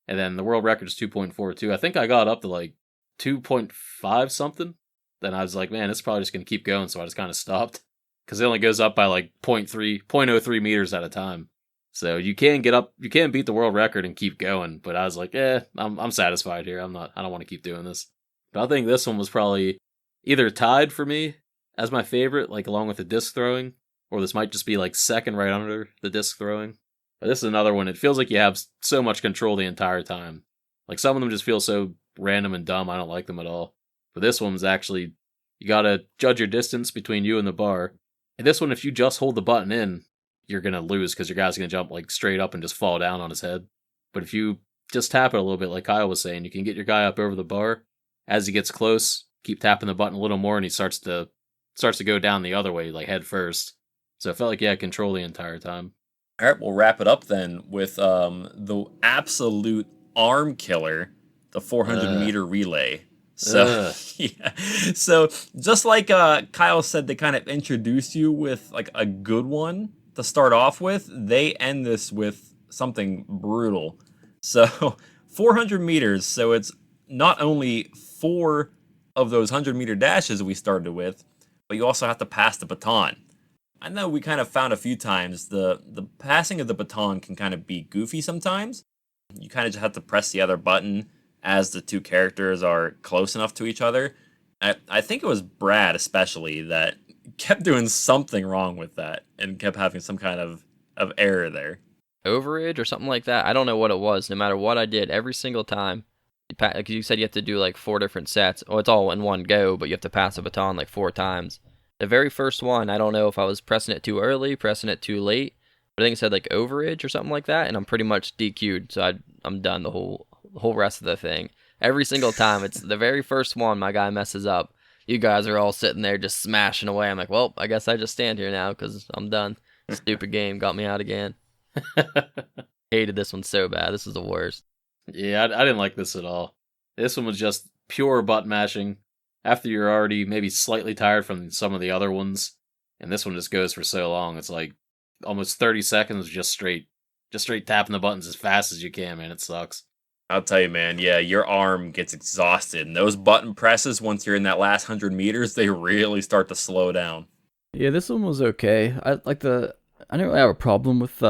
and then the world record is 2.42. I think I got up to like 2.5 something. Then I was like, man, it's probably just going to keep going, so I just kind of stopped. Because it only goes up by like 0.03 meters at a time. So you can beat the world record and keep going, but I was like, I'm satisfied here. I don't want to keep doing this. But I think this one was probably either tied for me as my favorite, like along with the disc throwing, or this might just be like second right under the disc throwing. But this is another one. It feels like you have so much control the entire time. Like some of them just feel so random and dumb. I don't like them at all. But this one's actually, you gotta judge your distance between you and the bar. And this one, if you just hold the button in, you're going to lose because your guy's going to jump like straight up and just fall down on his head. But if you just tap it a little bit, like Kyle was saying, you can get your guy up over the bar. As he gets close, keep tapping the button a little more and he starts to go down the other way, like head first. So it felt like you had control the entire time. All right, we'll wrap it up then with the absolute arm killer, the 400-meter relay. So, yeah. So just like Kyle said, they kind of introduce you with like a good one to start off with. They end this with something brutal. So 400 meters. So it's not only 4 of those 100-meter dashes we started with, but you also have to pass the baton. I know we kind of found a few times the passing of the baton can kind of be goofy sometimes. You kind of just have to press the other button as the 2 characters are close enough to each other. I think it was Brad especially that kept doing something wrong with that and kept having some kind of error there. Overage or something like that. I don't know what it was. No matter what I did, every single time, like you said, you have to do like 4 different sets. Oh, it's all in one go, but you have to pass the baton like 4 times. The very first one, I don't know if I was pressing it too early, pressing it too late, but I think it said like overage or something like that, and I'm pretty much DQ'd, so I'm done the whole rest of the thing. Every single time, it's the very first one my guy messes up. You guys are all sitting there just smashing away. I'm like, well, I guess I just stand here now because I'm done. Stupid game got me out again. Hated this one so bad. This is the worst. Yeah, I didn't like this at all. This one was just pure button mashing. After you're already maybe slightly tired from some of the other ones, and this one just goes for so long. It's like almost 30 seconds just straight tapping the buttons as fast as you can, man. It sucks. I'll tell you, man, yeah, your arm gets exhausted. And those button presses, once you're in that last 100 meters, they really start to slow down. Yeah, this one was okay. I didn't really have a problem with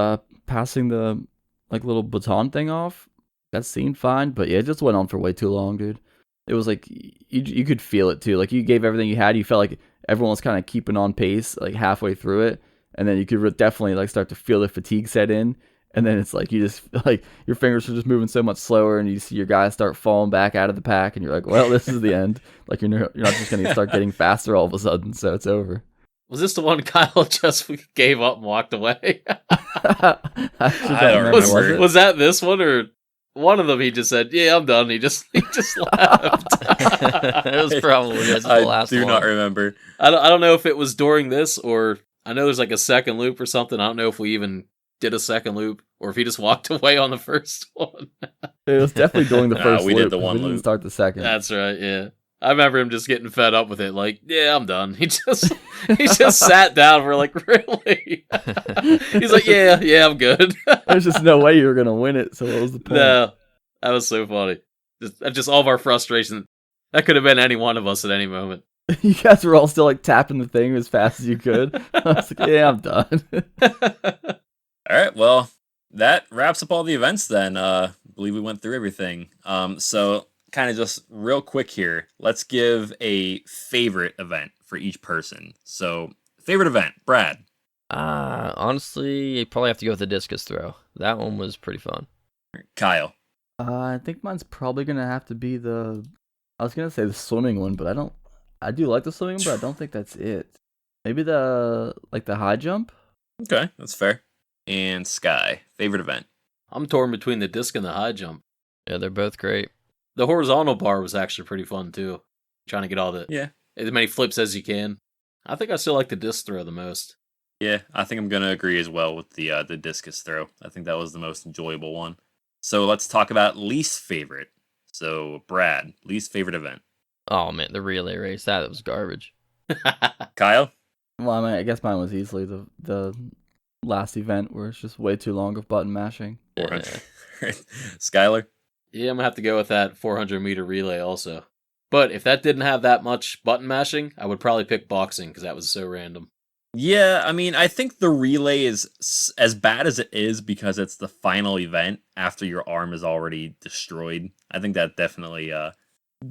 passing the like little baton thing off. That seemed fine, but yeah, it just went on for way too long, dude. It was like you could feel it too. Like you gave everything you had. You felt like everyone was kind of keeping on pace, like halfway through it, and then you could definitely like start to feel the fatigue set in. And then it's like you just like your fingers are just moving so much slower, and you see your guys start falling back out of the pack, and you're like, well, this is the end. Like you're not just gonna start getting faster all of a sudden, so it's over. Was this the one Kyle just gave up and walked away? I actually don't remember. remember. Was that this one or one of them? He just said, "Yeah, I'm done." He just left. It was probably just the I last do one. not remember. I don't know if it was during this or I know there's like a second loop or something. I don't know if we even did a second loop or if he just walked away on the first one. It was definitely during the Nah, first we loop. did the one we didn't loop. start the second. That's right. Yeah. I remember him just getting fed up with it. Like, yeah, I'm done. He just sat down. We're like, really? He's like, yeah, I'm good. There's just no way you were gonna win it. So what was the point? No, that was so funny. Just all of our frustration. That could have been any one of us at any moment. You guys were all still like tapping the thing as fast as you could. I was like, yeah, I'm done. All right, well, that wraps up all the events then. I believe we went through everything. So kind of just real quick here, let's give a favorite event for each person. So, favorite event, Brad. Honestly, you probably have to go with the discus throw. That one was pretty fun. Kyle. I think mine's probably gonna have to be I was gonna say the swimming one, but I do like the swimming, but I don't think that's it. Maybe the high jump. Okay, that's fair. And Sky, favorite event. I'm torn between the disc and the high jump. Yeah, they're both great. The horizontal bar was actually pretty fun too. Trying to get as many flips as you can. I think I still like the disc throw the most. Yeah, I think I'm gonna agree as well with the discus throw. I think that was the most enjoyable one. So let's talk about least favorite. So Brad, least favorite event. Oh man, the relay race, that was garbage. Kyle. Well, I mean, I guess mine was easily the last event where it's just way too long of button mashing. 400. Skylar. Yeah, I'm gonna have to go with that 400-meter relay also. But if that didn't have that much button mashing, I would probably pick boxing because that was so random. Yeah, I mean, I think the relay is as bad as it is because it's the final event after your arm is already destroyed. I think that definitely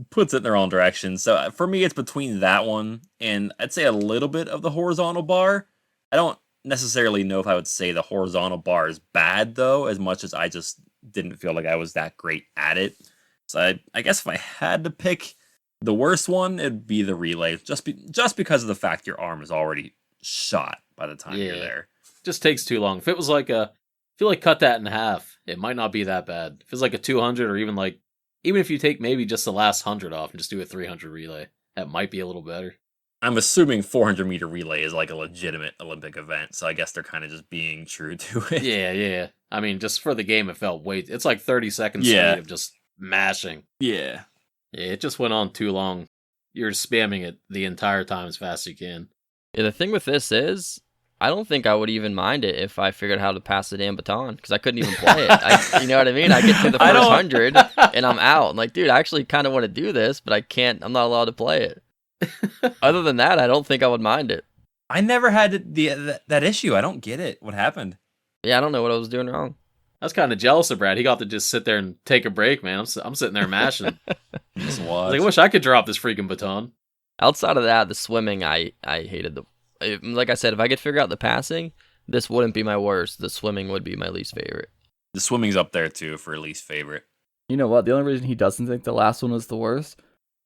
puts it in the wrong direction. So for me, it's between that one and I'd say a little bit of the horizontal bar. I don't necessarily know if I would say the horizontal bar is bad, though, as much as I just didn't feel like I was that great at it. So I guess if I had to pick the worst one, it'd be the relay, just because of the fact your arm is already shot by the time you're there. Just takes too long. If it was like cut that in half, it might not be that bad. If it's like a 200 or even if you take maybe just the last 100 off and just do a 300 relay, that might be a little better. I'm assuming 400-meter relay is like a legitimate Olympic event, so I guess they're kind of just being true to it. Yeah. I mean, just for the game, it felt it's like 30 seconds straight of just mashing. Yeah. Yeah, it just went on too long. You're spamming it the entire time as fast as you can. Yeah, the thing with this is, I don't think I would even mind it if I figured out how to pass the damn baton, because I couldn't even play it. You know what I mean? I get to the first 100, and I'm out. I'm like, dude, I actually kind of want to do this, but I can't. I'm not allowed to play it. Other than that, I don't think I would mind it. I never had that issue. I don't get it. What happened? Yeah, I don't know what I was doing wrong. I was kind of jealous of Brad. He got to just sit there and take a break, man. I'm sitting there mashing. Just I watch. was like, I wish I could drop this freaking baton. Outside of that, the swimming, I hated like I said, if I could figure out the passing, this wouldn't be my worst. The swimming would be my least favorite. The swimming's up there, too, for least favorite. You know what? The only reason he doesn't think the last one was the worst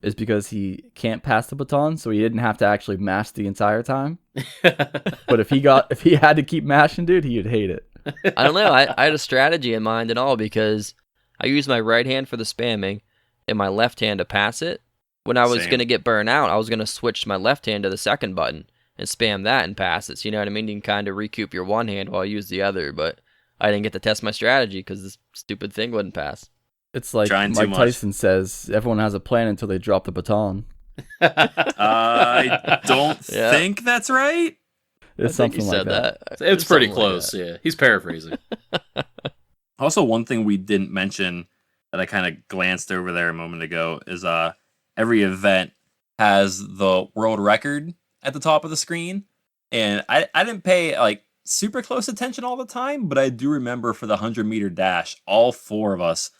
is because he can't pass the baton, so he didn't have to actually mash the entire time. But if he had to keep mashing, dude, he would hate it. I don't know. I had a strategy in mind and all, because I used my right hand for the spamming and my left hand to pass it. When I was going to get burned out, I was going to switch my left hand to the second button. and spam that and pass it. So you know what I mean? You can kind of recoup your one hand while you use the other, but I didn't get to test my strategy because this stupid thing wouldn't pass. It's like Trying too Mike much. Tyson says, everyone has a plan until they drop the baton. I don't Yeah. think that's right. It's I think something he like said that. It's pretty Something like close. that. Yeah, he's paraphrasing. Also, one thing we didn't mention that I kind of glanced over there a moment ago is every event has the world record at the top of the screen. And I didn't pay like super close attention all the time, but I do remember for the 100-meter dash, all 4 of us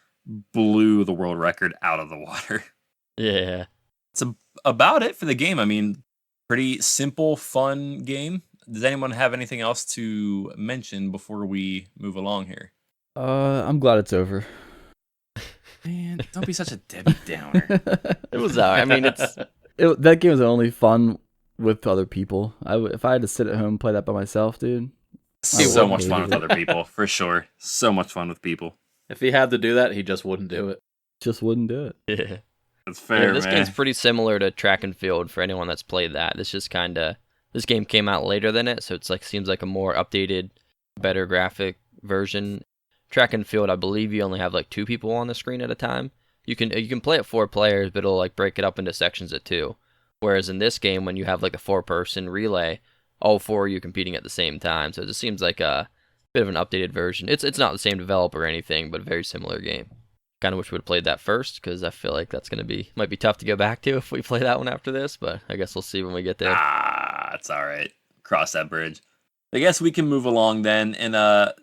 blew the world record out of the water. Yeah. It's about it for the game. I mean, pretty simple, fun game. Does anyone have anything else to mention before we move along here? I'm glad it's over. Man, don't be such a Debbie Downer. It was I mean, it's That game was only fun with other people. If I had to sit at home and play that by myself, dude. So much hated fun with it. other people, for sure. So much fun with people. If he had to do that, he just wouldn't do it. Just wouldn't do it. yeah. That's fair, This man. game's pretty similar to track and field for anyone that's played that. This game came out later than it, so it's like seems like a more updated, better graphic version. Track and field, I believe you only have like 2 people on the screen at a time. You can play it 4 players, but it'll like break it up into sections at 2. Whereas in this game, when you have like a 4-person relay, all 4 of you competing at the same time. So it just seems like a bit of an updated version. It's not the same developer or anything, but a very similar game. Kind of wish we would have played that first, because I feel like that's might be tough to go back to if we play that one after this, but I guess we'll see when we get there. It's all right. Cross that bridge. I guess we can move along then. And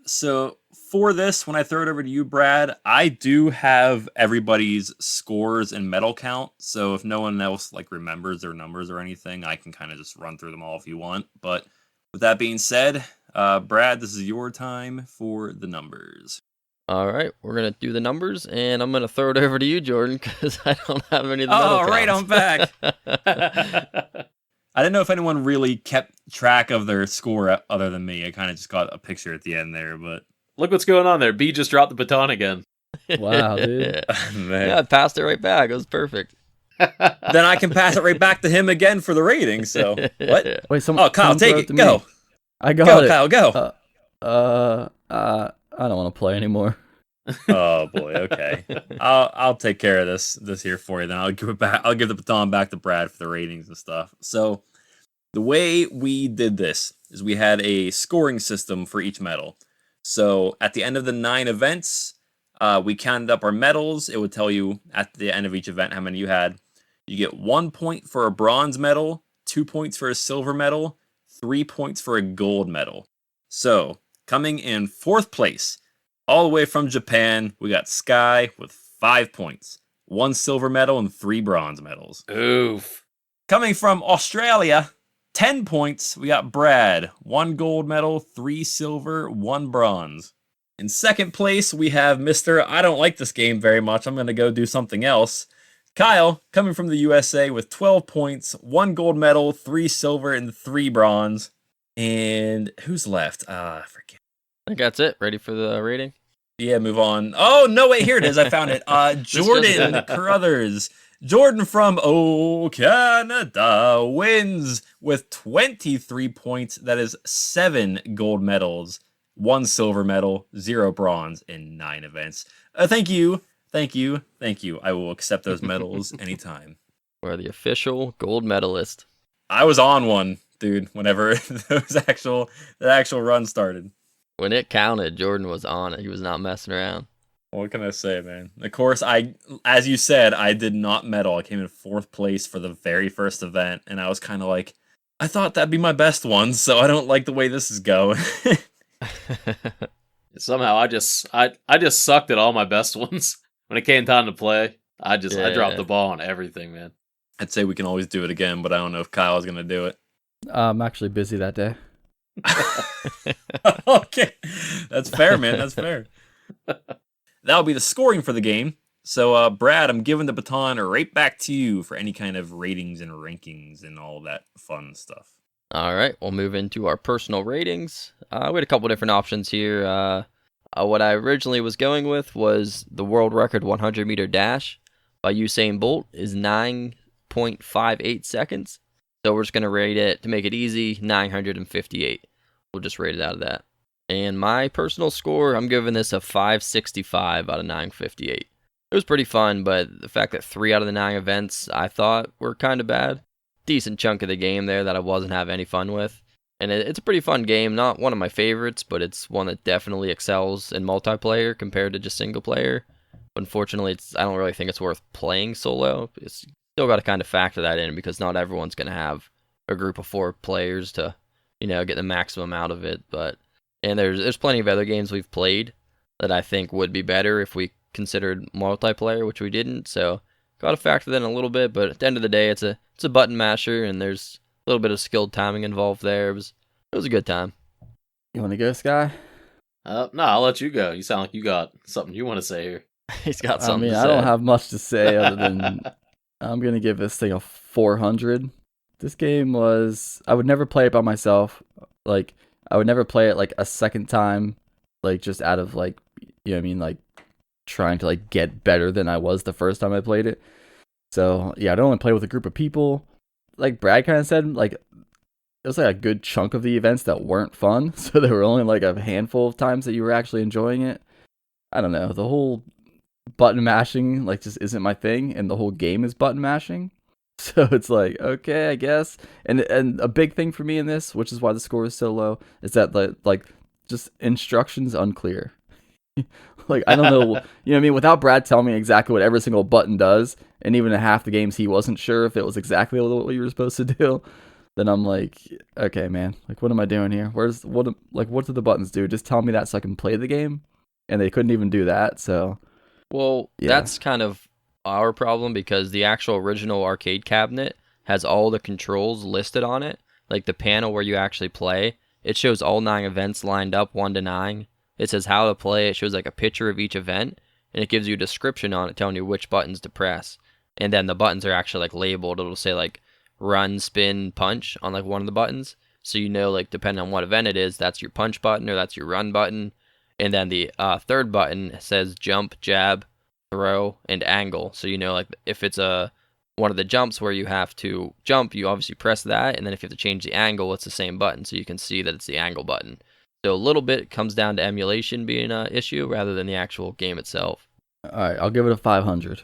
so for this, when I throw it over to you, Brad, I do have everybody's scores and medal count. So if no one else like remembers their numbers or anything, I can kind of just run through them all if you want. But with that being said, Brad, this is your time for the numbers. All right, we're going to do the numbers, and I'm going to throw it over to you, Jordan, because I don't have any of the medal Oh, right counts. on back. I didn't know if anyone really kept track of their score other than me. I kind of just got a picture at the end there, but Look what's going on there. B just dropped the baton again. Wow, dude. man. Yeah, I passed it right back. It was perfect. Then I can pass it right back to him again for the rating. So what? Wait, Oh, Kyle, take it. Go. I got Go, it. Kyle, go. I don't want to play anymore. Oh boy. Okay. I'll take care of this here for you. Then I'll give it back. I'll give the baton back to Brad for the ratings and stuff. So the way we did this is we had a scoring system for each medal. So at the end of the 9 events, we counted up our medals. It would tell you at the end of each event how many you had. You get 1 point for a bronze medal, 2 points for a silver medal, 3 points for a gold medal. So coming in 4th place, all the way from Japan, we got Sky with 5 points, 1 silver medal and 3 bronze medals. Oof. Coming from Australia, 10 points, we got Brad, 1 gold medal, 3 silver, 1 bronze. In 2nd place, we have Mr. I don't like this game very much, I'm going to go do something else. Kyle, coming from the USA with 12 points, 1 gold medal, 3 silver, and 3 bronze. And who's left? I forget. I think that's it. Ready for the rating? Yeah, move on. Oh, no, wait, here it is. I found it. Jordan Carruthers. Jordan from Canada wins with 23 points. That is 7 gold medals, 1 silver medal, 0 bronze in 9 events. Thank you. Thank you. Thank you. I will accept those medals anytime. We're the official gold medalist. I was on one, dude, whenever that actual run started. When it counted, Jordan was on it. He was not messing around. What can I say, man? Of course, as you said, I did not medal. I came in 4th place for the very first event, and I was kind of like, I thought that'd be my best one, so I don't like the way this is going. Somehow I just sucked at all my best ones. When it came time to play, I dropped the ball on everything, man. I'd say we can always do it again, but I don't know if Kyle's going to do it. I'm actually busy that day. Okay. That's fair, man. That's fair. That'll be the scoring for the game. So, Brad, I'm giving the baton right back to you for any kind of ratings and rankings and all that fun stuff. All right, we'll move into our personal ratings. We had a couple different options here. What I originally was going with was the world record 100-meter dash by Usain Bolt is 9.58 seconds. So we're just going to rate it, to make it easy, 958. We'll just rate it out of that. And my personal score, I'm giving this a 565 out of 958. It was pretty fun, but the fact that 3 out of the 9 events I thought were kind of bad. Decent chunk of the game there that I wasn't having any fun with. And it's a pretty fun game. Not one of my favorites, but it's one that definitely excels in multiplayer compared to just single player. Unfortunately, I don't really think it's worth playing solo. It's still got to kind of factor that in because not everyone's going to have a group of 4 players to, get the maximum out of it. And there's plenty of other games we've played that I think would be better if we considered multiplayer, which we didn't. So got to factor that in a little bit. But at the end of the day, it's a button masher, and there's a little bit of skilled timing involved there. It was a good time. You want to go, Sky? No, I'll let you go. You sound like you got something you want to say here. He's got something to say. I don't have much to say other than I'm going to give this thing a 400. This game was... I would never play it by myself. Like, I would never play it, like, a second time, like, just out of, like, like, trying to, like, get better than I was the first time I played it. So, yeah, I'd only play with a group of people. Like Brad kind of said, like, it was, like, a good chunk of the events that weren't fun. So there were only, like, a handful of times that you were actually enjoying it. I don't know. The whole button mashing, like, just isn't my thing, and the whole game is button mashing. So it's like, okay, I guess. And a big thing for me in this, which is why the score is so low, is that like just instructions unclear. Like, I don't know, what I mean? Without Brad telling me exactly what every single button does, and even in half the games he wasn't sure if it was exactly what you were supposed to do, then I'm like, okay, man, like, what am I doing here? What do the buttons do? Just tell me that so I can play the game. And they couldn't even do that, so. Well, yeah. That's kind of our problem because the actual original arcade cabinet has all the controls listed on it. Like the panel where you actually play, it shows all 9 events lined up 1 to 9. It says how to play. It shows like a picture of each event, and it gives you a description on it telling you which buttons to press. And then the buttons are actually like labeled. It'll say like run, spin, punch on like one of the buttons. So like depending on what event it is, that's your punch button or that's your run button. And then the third button says jump, jab, throw, and angle. So like if it's one of the jumps where you have to jump, you obviously press that, and then if you have to change the angle, it's the same button, so you can see that it's the angle button. So a little bit comes down to emulation being an issue rather than the actual game itself. All right, I'll give it a 500.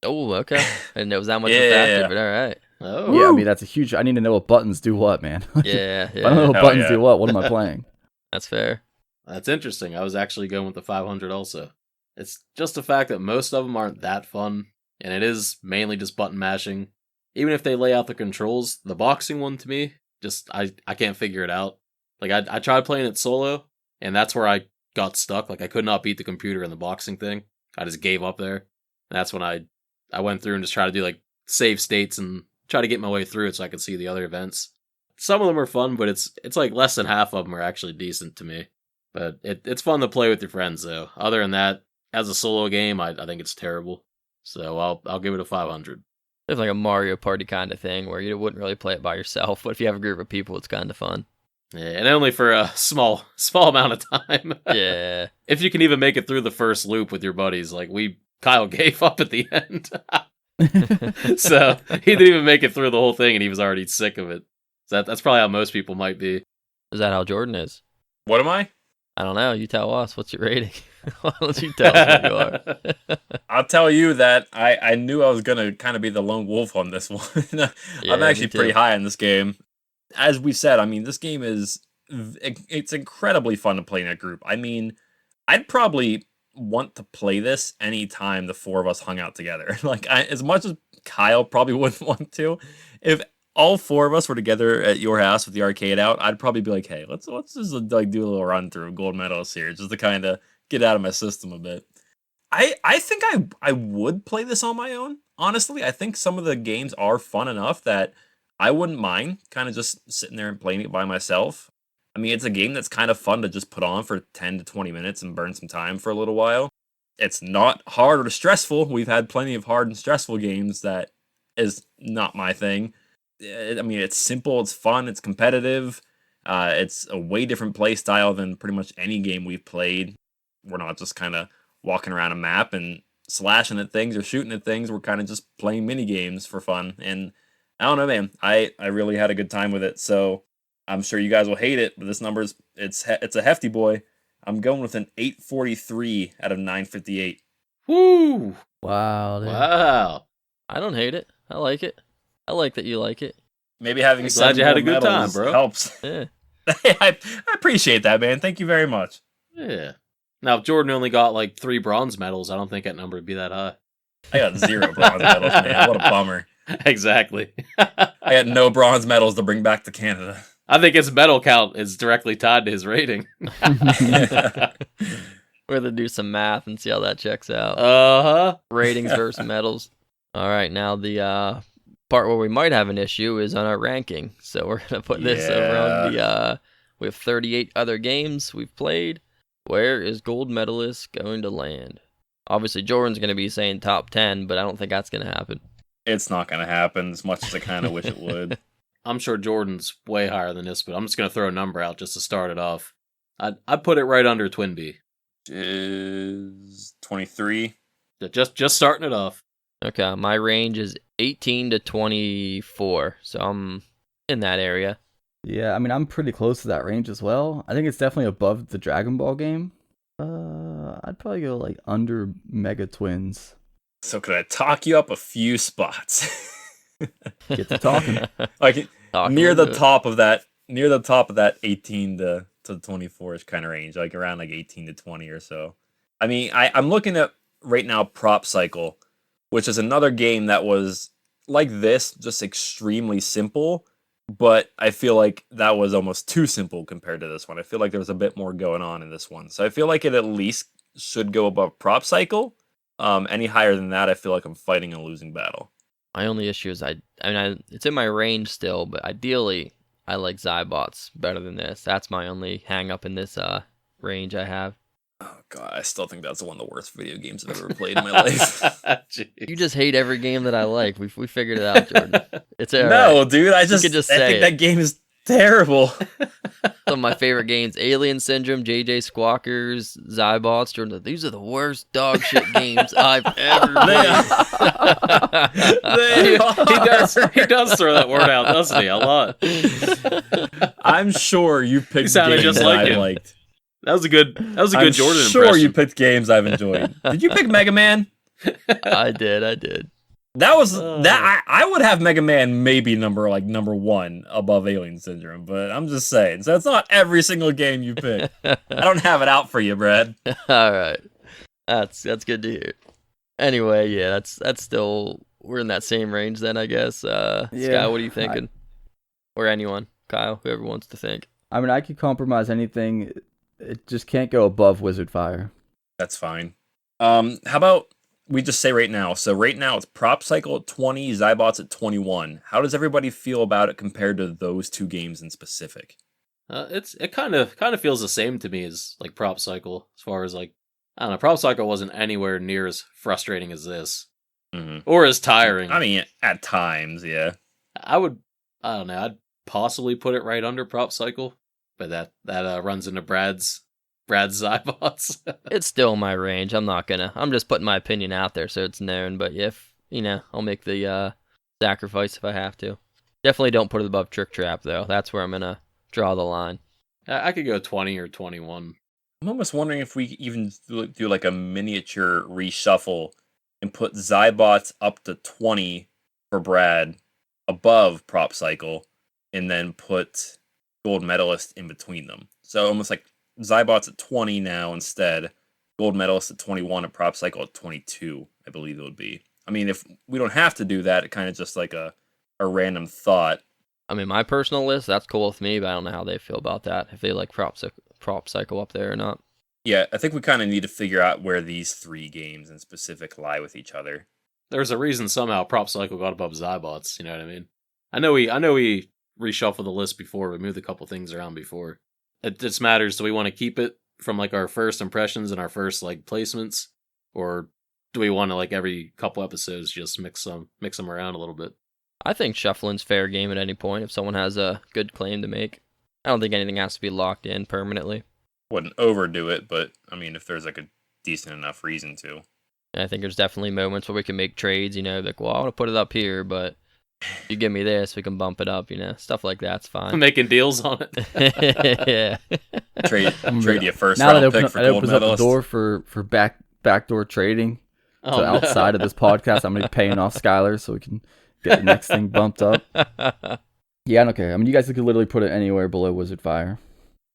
Oh, okay. I didn't know it was that much of a factor, but all right. Oh, yeah, I mean, that's a huge... I need to know what buttons do what, man. Yeah. If I don't know what buttons do what am I playing? That's fair. That's interesting. I was actually going with the 500 also. It's just the fact that most of them aren't that fun, and it is mainly just button mashing. Even if they lay out the controls, the boxing one to me, just I can't figure it out. Like I tried playing it solo, and that's where I got stuck. Like I could not beat the computer in the boxing thing. I just gave up there. And that's when I went through and just tried to do like save states and try to get my way through it so I could see the other events. Some of them are fun, but it's like less than half of them are actually decent to me. But it's fun to play with your friends though. Other than that, as a solo game, I think it's terrible. So I'll give it a 500. It's like a Mario Party kind of thing where you wouldn't really play it by yourself, but if you have a group of people, it's kind of fun. Yeah, and only for a small amount of time. Yeah. If you can even make it through the first loop with your buddies, like Kyle gave up at the end. So he didn't even make it through the whole thing, and he was already sick of it. So that's probably how most people might be. Is that how Jordan is? What am I? I don't know. You tell us. What's your rating? Why don't you tell us what you are? I'll tell you that I knew I was going to kind of be the lone wolf on this one. I'm actually pretty high in this game. As we said, I mean, this game it's incredibly fun to play in a group. I mean, I'd probably want to play this anytime the 4 of us hung out together. Like, as much as Kyle probably wouldn't want to, if all 4 of us were together at your house with the arcade out, I'd probably be like, hey, let's just like do a little run through Gold Medalist here, just to kind of get out of my system a bit. I think I would play this on my own. Honestly, I think some of the games are fun enough that I wouldn't mind kind of just sitting there and playing it by myself. I mean, it's a game that's kind of fun to just put on for 10 to 20 minutes and burn some time for a little while. It's not hard or stressful. We've had plenty of hard and stressful games that is not my thing. I mean, it's simple, it's fun, it's competitive. It's a way different play style than pretty much any game we've played. We're not just kind of walking around a map and slashing at things or shooting at things. We're kind of just playing mini games for fun. And I don't know, man. I really had a good time with it. So I'm sure you guys will hate it, but this number's it's a hefty boy. I'm going with an 843 out of 958. Woo! Wow. Dude. Wow. I don't hate it. I like it. I like that you like it. Maybe having I'm seven glad you had a gold good time, medals bro. helps. Yeah. I appreciate that, man. Thank you very much. Yeah. Now, if Jordan only got like 3 bronze medals, I don't think that number would be that high. I got 0 bronze medals, man. What a bummer. Exactly. I got no bronze medals to bring back to Canada. I think his medal count is directly tied to his rating. We're gonna do some math and see how that checks out. Uh-huh. Ratings versus medals. All right, now the part where we might have an issue is on our ranking. So we're gonna put this around the. We have 38 other games we've played. Where is gold medalist going to land? Obviously, Jordan's gonna be saying top 10, but I don't think that's gonna happen. It's not going to happen as much as I kind of wish it would. I'm sure Jordan's way higher than this, but I'm just going to throw a number out just to start it off. I'd put it right under Twin Bee. Is 23. Just starting it off. Okay, my range is 18 to 24, so I'm in that area. Yeah, I mean, I'm pretty close to that range as well. I think it's definitely above the Dragon Ball game. I'd probably go like under Mega Twins. So could I talk you up a few spots? Get to talking. Like Talking near the into it. top of that 18 to 24ish kind of range, like around like 18 to 20 or so. I mean, I'm looking at right now Prop Cycle, which is another game that was like this, just extremely simple, but I feel like that was almost too simple compared to this one. I feel like there was a bit more going on in this one. So I feel like it at least should go above Prop Cycle. Any higher than that, I feel like I'm fighting a losing battle. My only issue is it's in my range still, but ideally I like Zybots better than this. That's my only hang up in this range I have. Oh god, I still think that's one of the worst video games I've ever played in my life. Jeez. You just hate every game that I like. We figured it out, Jordan. It's all No, right. dude, I could just I say think it. that game is terrible. Some of my favorite games: Alien Syndrome, JJ Squawkers, Zybots. Jordan, these are the worst dog shit games I've ever They are. He does throw that word out, doesn't he? A lot. I'm sure you picked You sounded games just that like I him. liked. That was a good I'm Jordan sure impression. you picked games I've enjoyed. Did you pick Mega Man? I did. That was that. I would have Mega Man maybe number 1 above Alien Syndrome, but I'm just saying. So it's not every single game you pick. I don't have it out for you, Brad. All right, that's good to hear. Anyway, yeah, that's still we're in that same range then, I guess. Sky, what are you thinking? Or anyone, Kyle, whoever wants to think. I mean, I could compromise anything. It just can't go above Wizard Fire. That's fine. How about we just say right now? So right now it's Prop Cycle at 20, Zybots at 21. How does everybody feel about it compared to those two games in specific? It kind of feels the same to me as like Prop Cycle, as far as like I don't know. Prop Cycle wasn't anywhere near as frustrating as this, or as tiring. I mean, at times, yeah. I don't know. I'd possibly put it right under Prop Cycle, but that runs into Brad's Zybots. It's still my range. I'm just putting my opinion out there so it's known. But if I'll make the sacrifice if I have to. Definitely don't put it above Trick Trap though. That's where I'm gonna draw the line. I could go 20 or 21. I'm almost wondering if we even do like a miniature reshuffle and put Zybots up to 20 for Brad above Prop Cycle, and then put Gold Medalist in between them. So almost like Zybots at 20 now instead, Gold Medalist at 21, and Prop Cycle at 22, I believe it would be. I mean, if we don't have to do that, it kind of just like a random thought. I mean, my personal list, that's cool with me, but I don't know how they feel about that. If they like Prop Cycle up there or not. Yeah, I think we kind of need to figure out where these three games in specific lie with each other. There's a reason somehow Prop Cycle got above Zybots, you know what I mean? I know we reshuffled the list before, we moved a couple things around before. It just matters, do we want to keep it from like our first impressions and our first like placements? Or do we want to like every couple episodes just mix them around a little bit? I think shuffling's fair game at any point if someone has a good claim to make. I don't think anything has to be locked in permanently. Wouldn't overdo it, but I mean, if there's like a decent enough reason to. And I think there's definitely moments where we can make trades, like, well, I want to put it up here, but You give me this, we can bump it up. Stuff like that's fine. Making deals on it. Yeah. Trade you first Now that round pick for it gold opens up the medalist. door for backdoor trading. Oh, So no. outside of this podcast, I'm gonna be paying off Skylar so we can get the next thing bumped up. Yeah, I don't care. I mean, you guys could literally put it anywhere below Wizard Fire.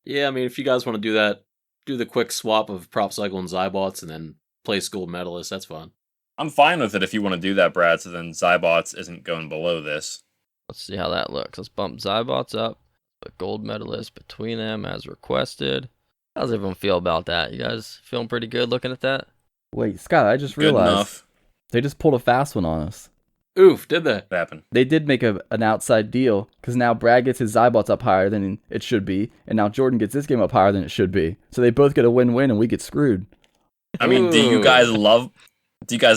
Yeah, I mean, if you guys want to do that, do the quick swap of Prop Cycle and Zybots and then place gold medalist. That's fun. I'm fine with it if you want to do that, Brad. So then Zybots isn't going below this. Let's see how that looks. Let's bump Zybots up. Put gold medalist between them as requested. How does everyone feel about that? You guys feeling pretty good looking at that? Wait, Skylar, I just Good realized enough. they just pulled a fast one on us. Oof, did they? What happened? They did make an outside deal because now Brad gets his Zybots up higher than it should be, and now Jordan gets this game up higher than it should be. So they both get a win-win, and we get screwed. I mean, do you Ooh. guys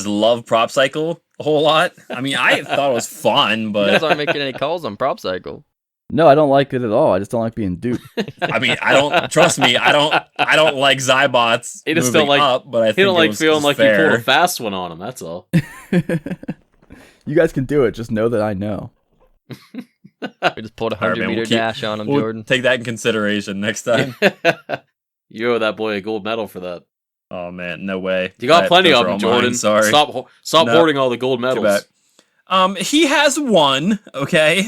love Prop Cycle a whole lot? I mean, I thought it was fun, You guys but aren't making any calls on Prop Cycle. No, I don't like it at all. I just don't like being duped. I mean, I don't trust me. I don't like Zybots He just moving don't like- up, but I think He don't it like was feeling like you fair. pulled a fast one on him. That's all. You guys can do it. Just know that I know. We just pulled a All right, 100 man, meter we'll keep- dash on him, We'll Jordan. take that in consideration next time. You owe that boy a gold medal for that. Oh man, no way. You got plenty Those of are them, all Jordan. mine, sorry. Stop No. hoarding all the gold Too medals. bad. He has one. Okay.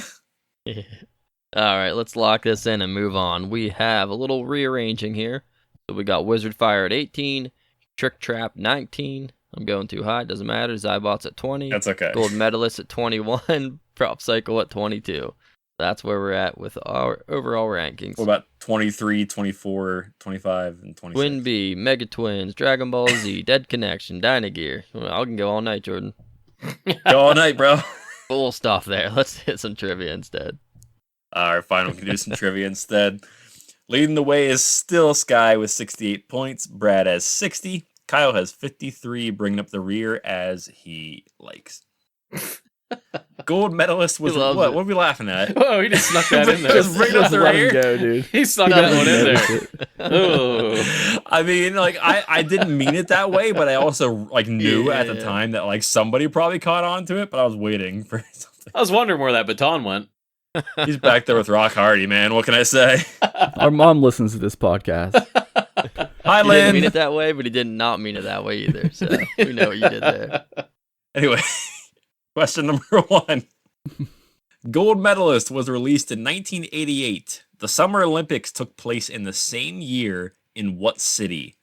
All right, let's lock this in and move on. We have a little rearranging here. So we got Wizard Fire at 18, Trick Trap 19. I'm going too high, doesn't matter. Zybots at 20, That's okay. Gold Medalist at 21, Prop Cycle at 22. That's where we're at with our overall rankings. What about 23, 24, 25, and 26? Twin B, Mega Twins, Dragon Ball Z, Dead Connection, Dynagear. Well, I can go all night, Jordan. Go all night, bro. Full stuff there. Let's hit some trivia instead. All right, fine. We can do some trivia instead. Leading the way is still Sky with 68 points. Brad has 60. Kyle has 53, bringing up the rear as he likes. Gold medalist was He loves what? it. What are we laughing at? Oh, he just snuck that in there. Just bring up the let him rear. go, dude. He snuck Not that one in even there. Oh. I mean, like I didn't mean it that way, but I also like knew at the Yeah. time that like somebody probably caught on to it, but I was waiting for something. I was wondering where that baton went. He's back there with Rock Hardy, man. What can I say? Our mom listens to this podcast. Hi, He didn't mean Lynn. it that way, but he did not mean it that way either. So we know what you did there. Anyway, question number 1. Gold medalist was released in 1988. The Summer Olympics took place in the same year in what city?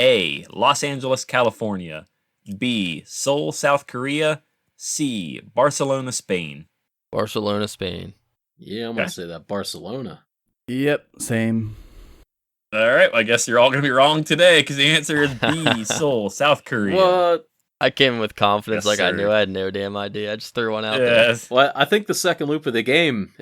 A. Los Angeles, California. B. Seoul, South Korea. C. Barcelona, Spain. Barcelona, Spain. Yeah, I'm Okay. going to say that. Barcelona. Yep, same. All right, well, I guess you're all going to be wrong today because the answer is B. Seoul, South Korea. What? I came in with confidence, Yes, like I sir. knew. I had no damn idea. I just threw one out there. Yes. Well, I think the second loop of the game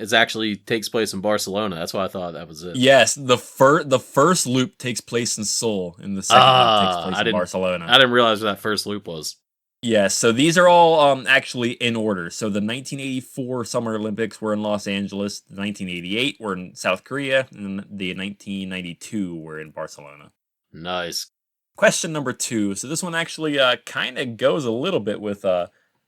takes place in Barcelona. That's why I thought that was it. Yes, the first loop takes place in Seoul, and the second loop takes place I in didn't- Barcelona. I didn't realize what that first loop was. Yes, so these are all actually in order. So the 1984 Summer Olympics were in Los Angeles, the 1988 were in South Korea, and the 1992 were in Barcelona. Nice. Question number 2. So this one actually kind of goes a little bit with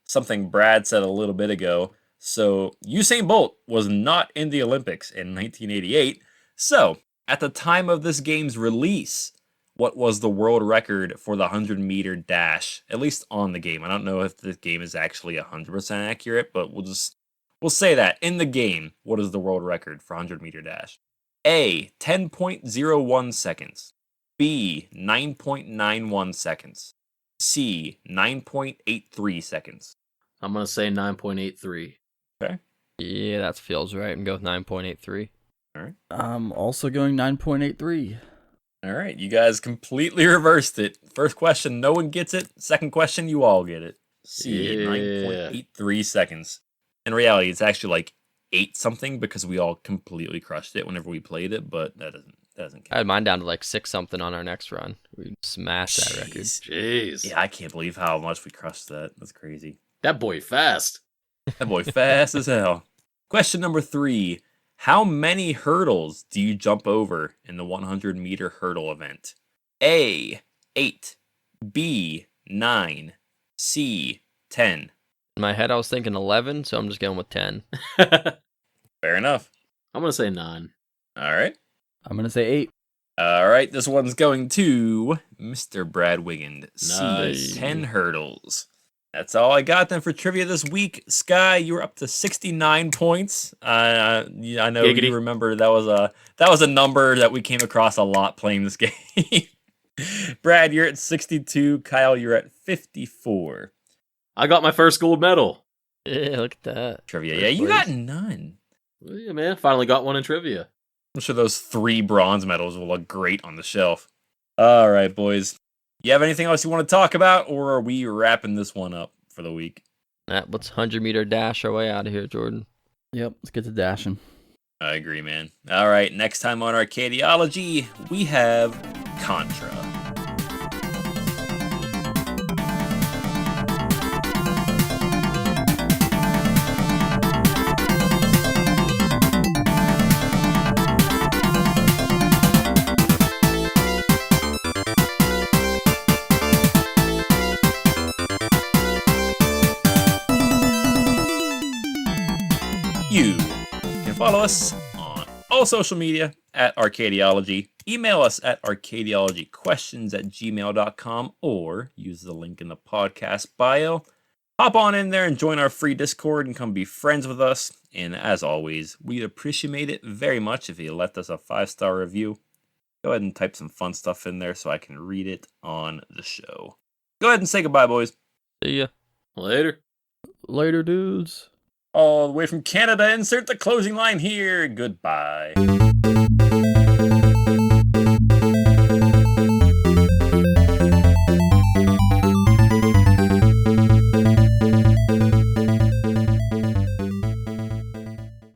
something Brad said a little bit ago. So Usain Bolt was not in the Olympics in 1988. So at the time of this game's release, what was the world record for the 100-meter dash? At least on the game. I don't know if the game is actually 100% accurate, but we'll say that in the game. What is the world record for 100-meter dash? A. 10.01 seconds. B. 9.91 seconds. C. 9.83 seconds. I'm going to say 9.83. Yeah, that feels right. I'm going with 9.83. I'm also going 9.83. All right, you guys completely reversed it. First question, no one gets it. Second question, you all get it. C, Yeah. 9.83 seconds. In reality, it's actually like 8 something because we all completely crushed it whenever we played it, but that doesn't I count. had mine down to like 6 something on our next run. We smashed that record. Jeez. Jeez. Yeah, I can't believe how much we crushed that. That's crazy. That boy fast. That boy fast as hell. Question number 3. How many hurdles do you jump over in the 100-meter hurdle event? A, 8. B, 9. C, 10. In my head, I was thinking 11, so I'm just going with 10. Fair enough. I'm gonna say 9. All right. I'm gonna say 8. All right. This one's going to Mr. Brad Wigand. Nice. 10 hurdles. That's all I got then for trivia this week. Sky, you were up to 69 points. I know Giggity. you remember that was a number that we came across a lot playing this game. Brad, you're at 62. Kyle, you're at 54. I got my first gold medal. Yeah, look at that. Trivia. First Yeah, you got place. none. Well, yeah, man. Finally got one in trivia. I'm sure those 3 bronze medals will look great on the shelf. All right, boys. You have anything else you want to talk about, or are we wrapping this one up for the week? Let's 100-meter dash our way out of here, Jordan. Yep, let's get to dashing. I agree, man. All right, next time on Arcadiology, we have Contra. You can follow us on all social media at Arcadiology. Email us at arcadiologyquestions@gmail.com or use the link in the podcast bio. Hop on in there and join our free Discord and come be friends with us. And as always, we'd appreciate it very much if you left us a 5-star review. Go ahead and type some fun stuff in there so I can read it on the show. Go ahead and say goodbye, boys. See ya. Later. Later, dudes. All the way from Canada, insert the closing line here. Goodbye.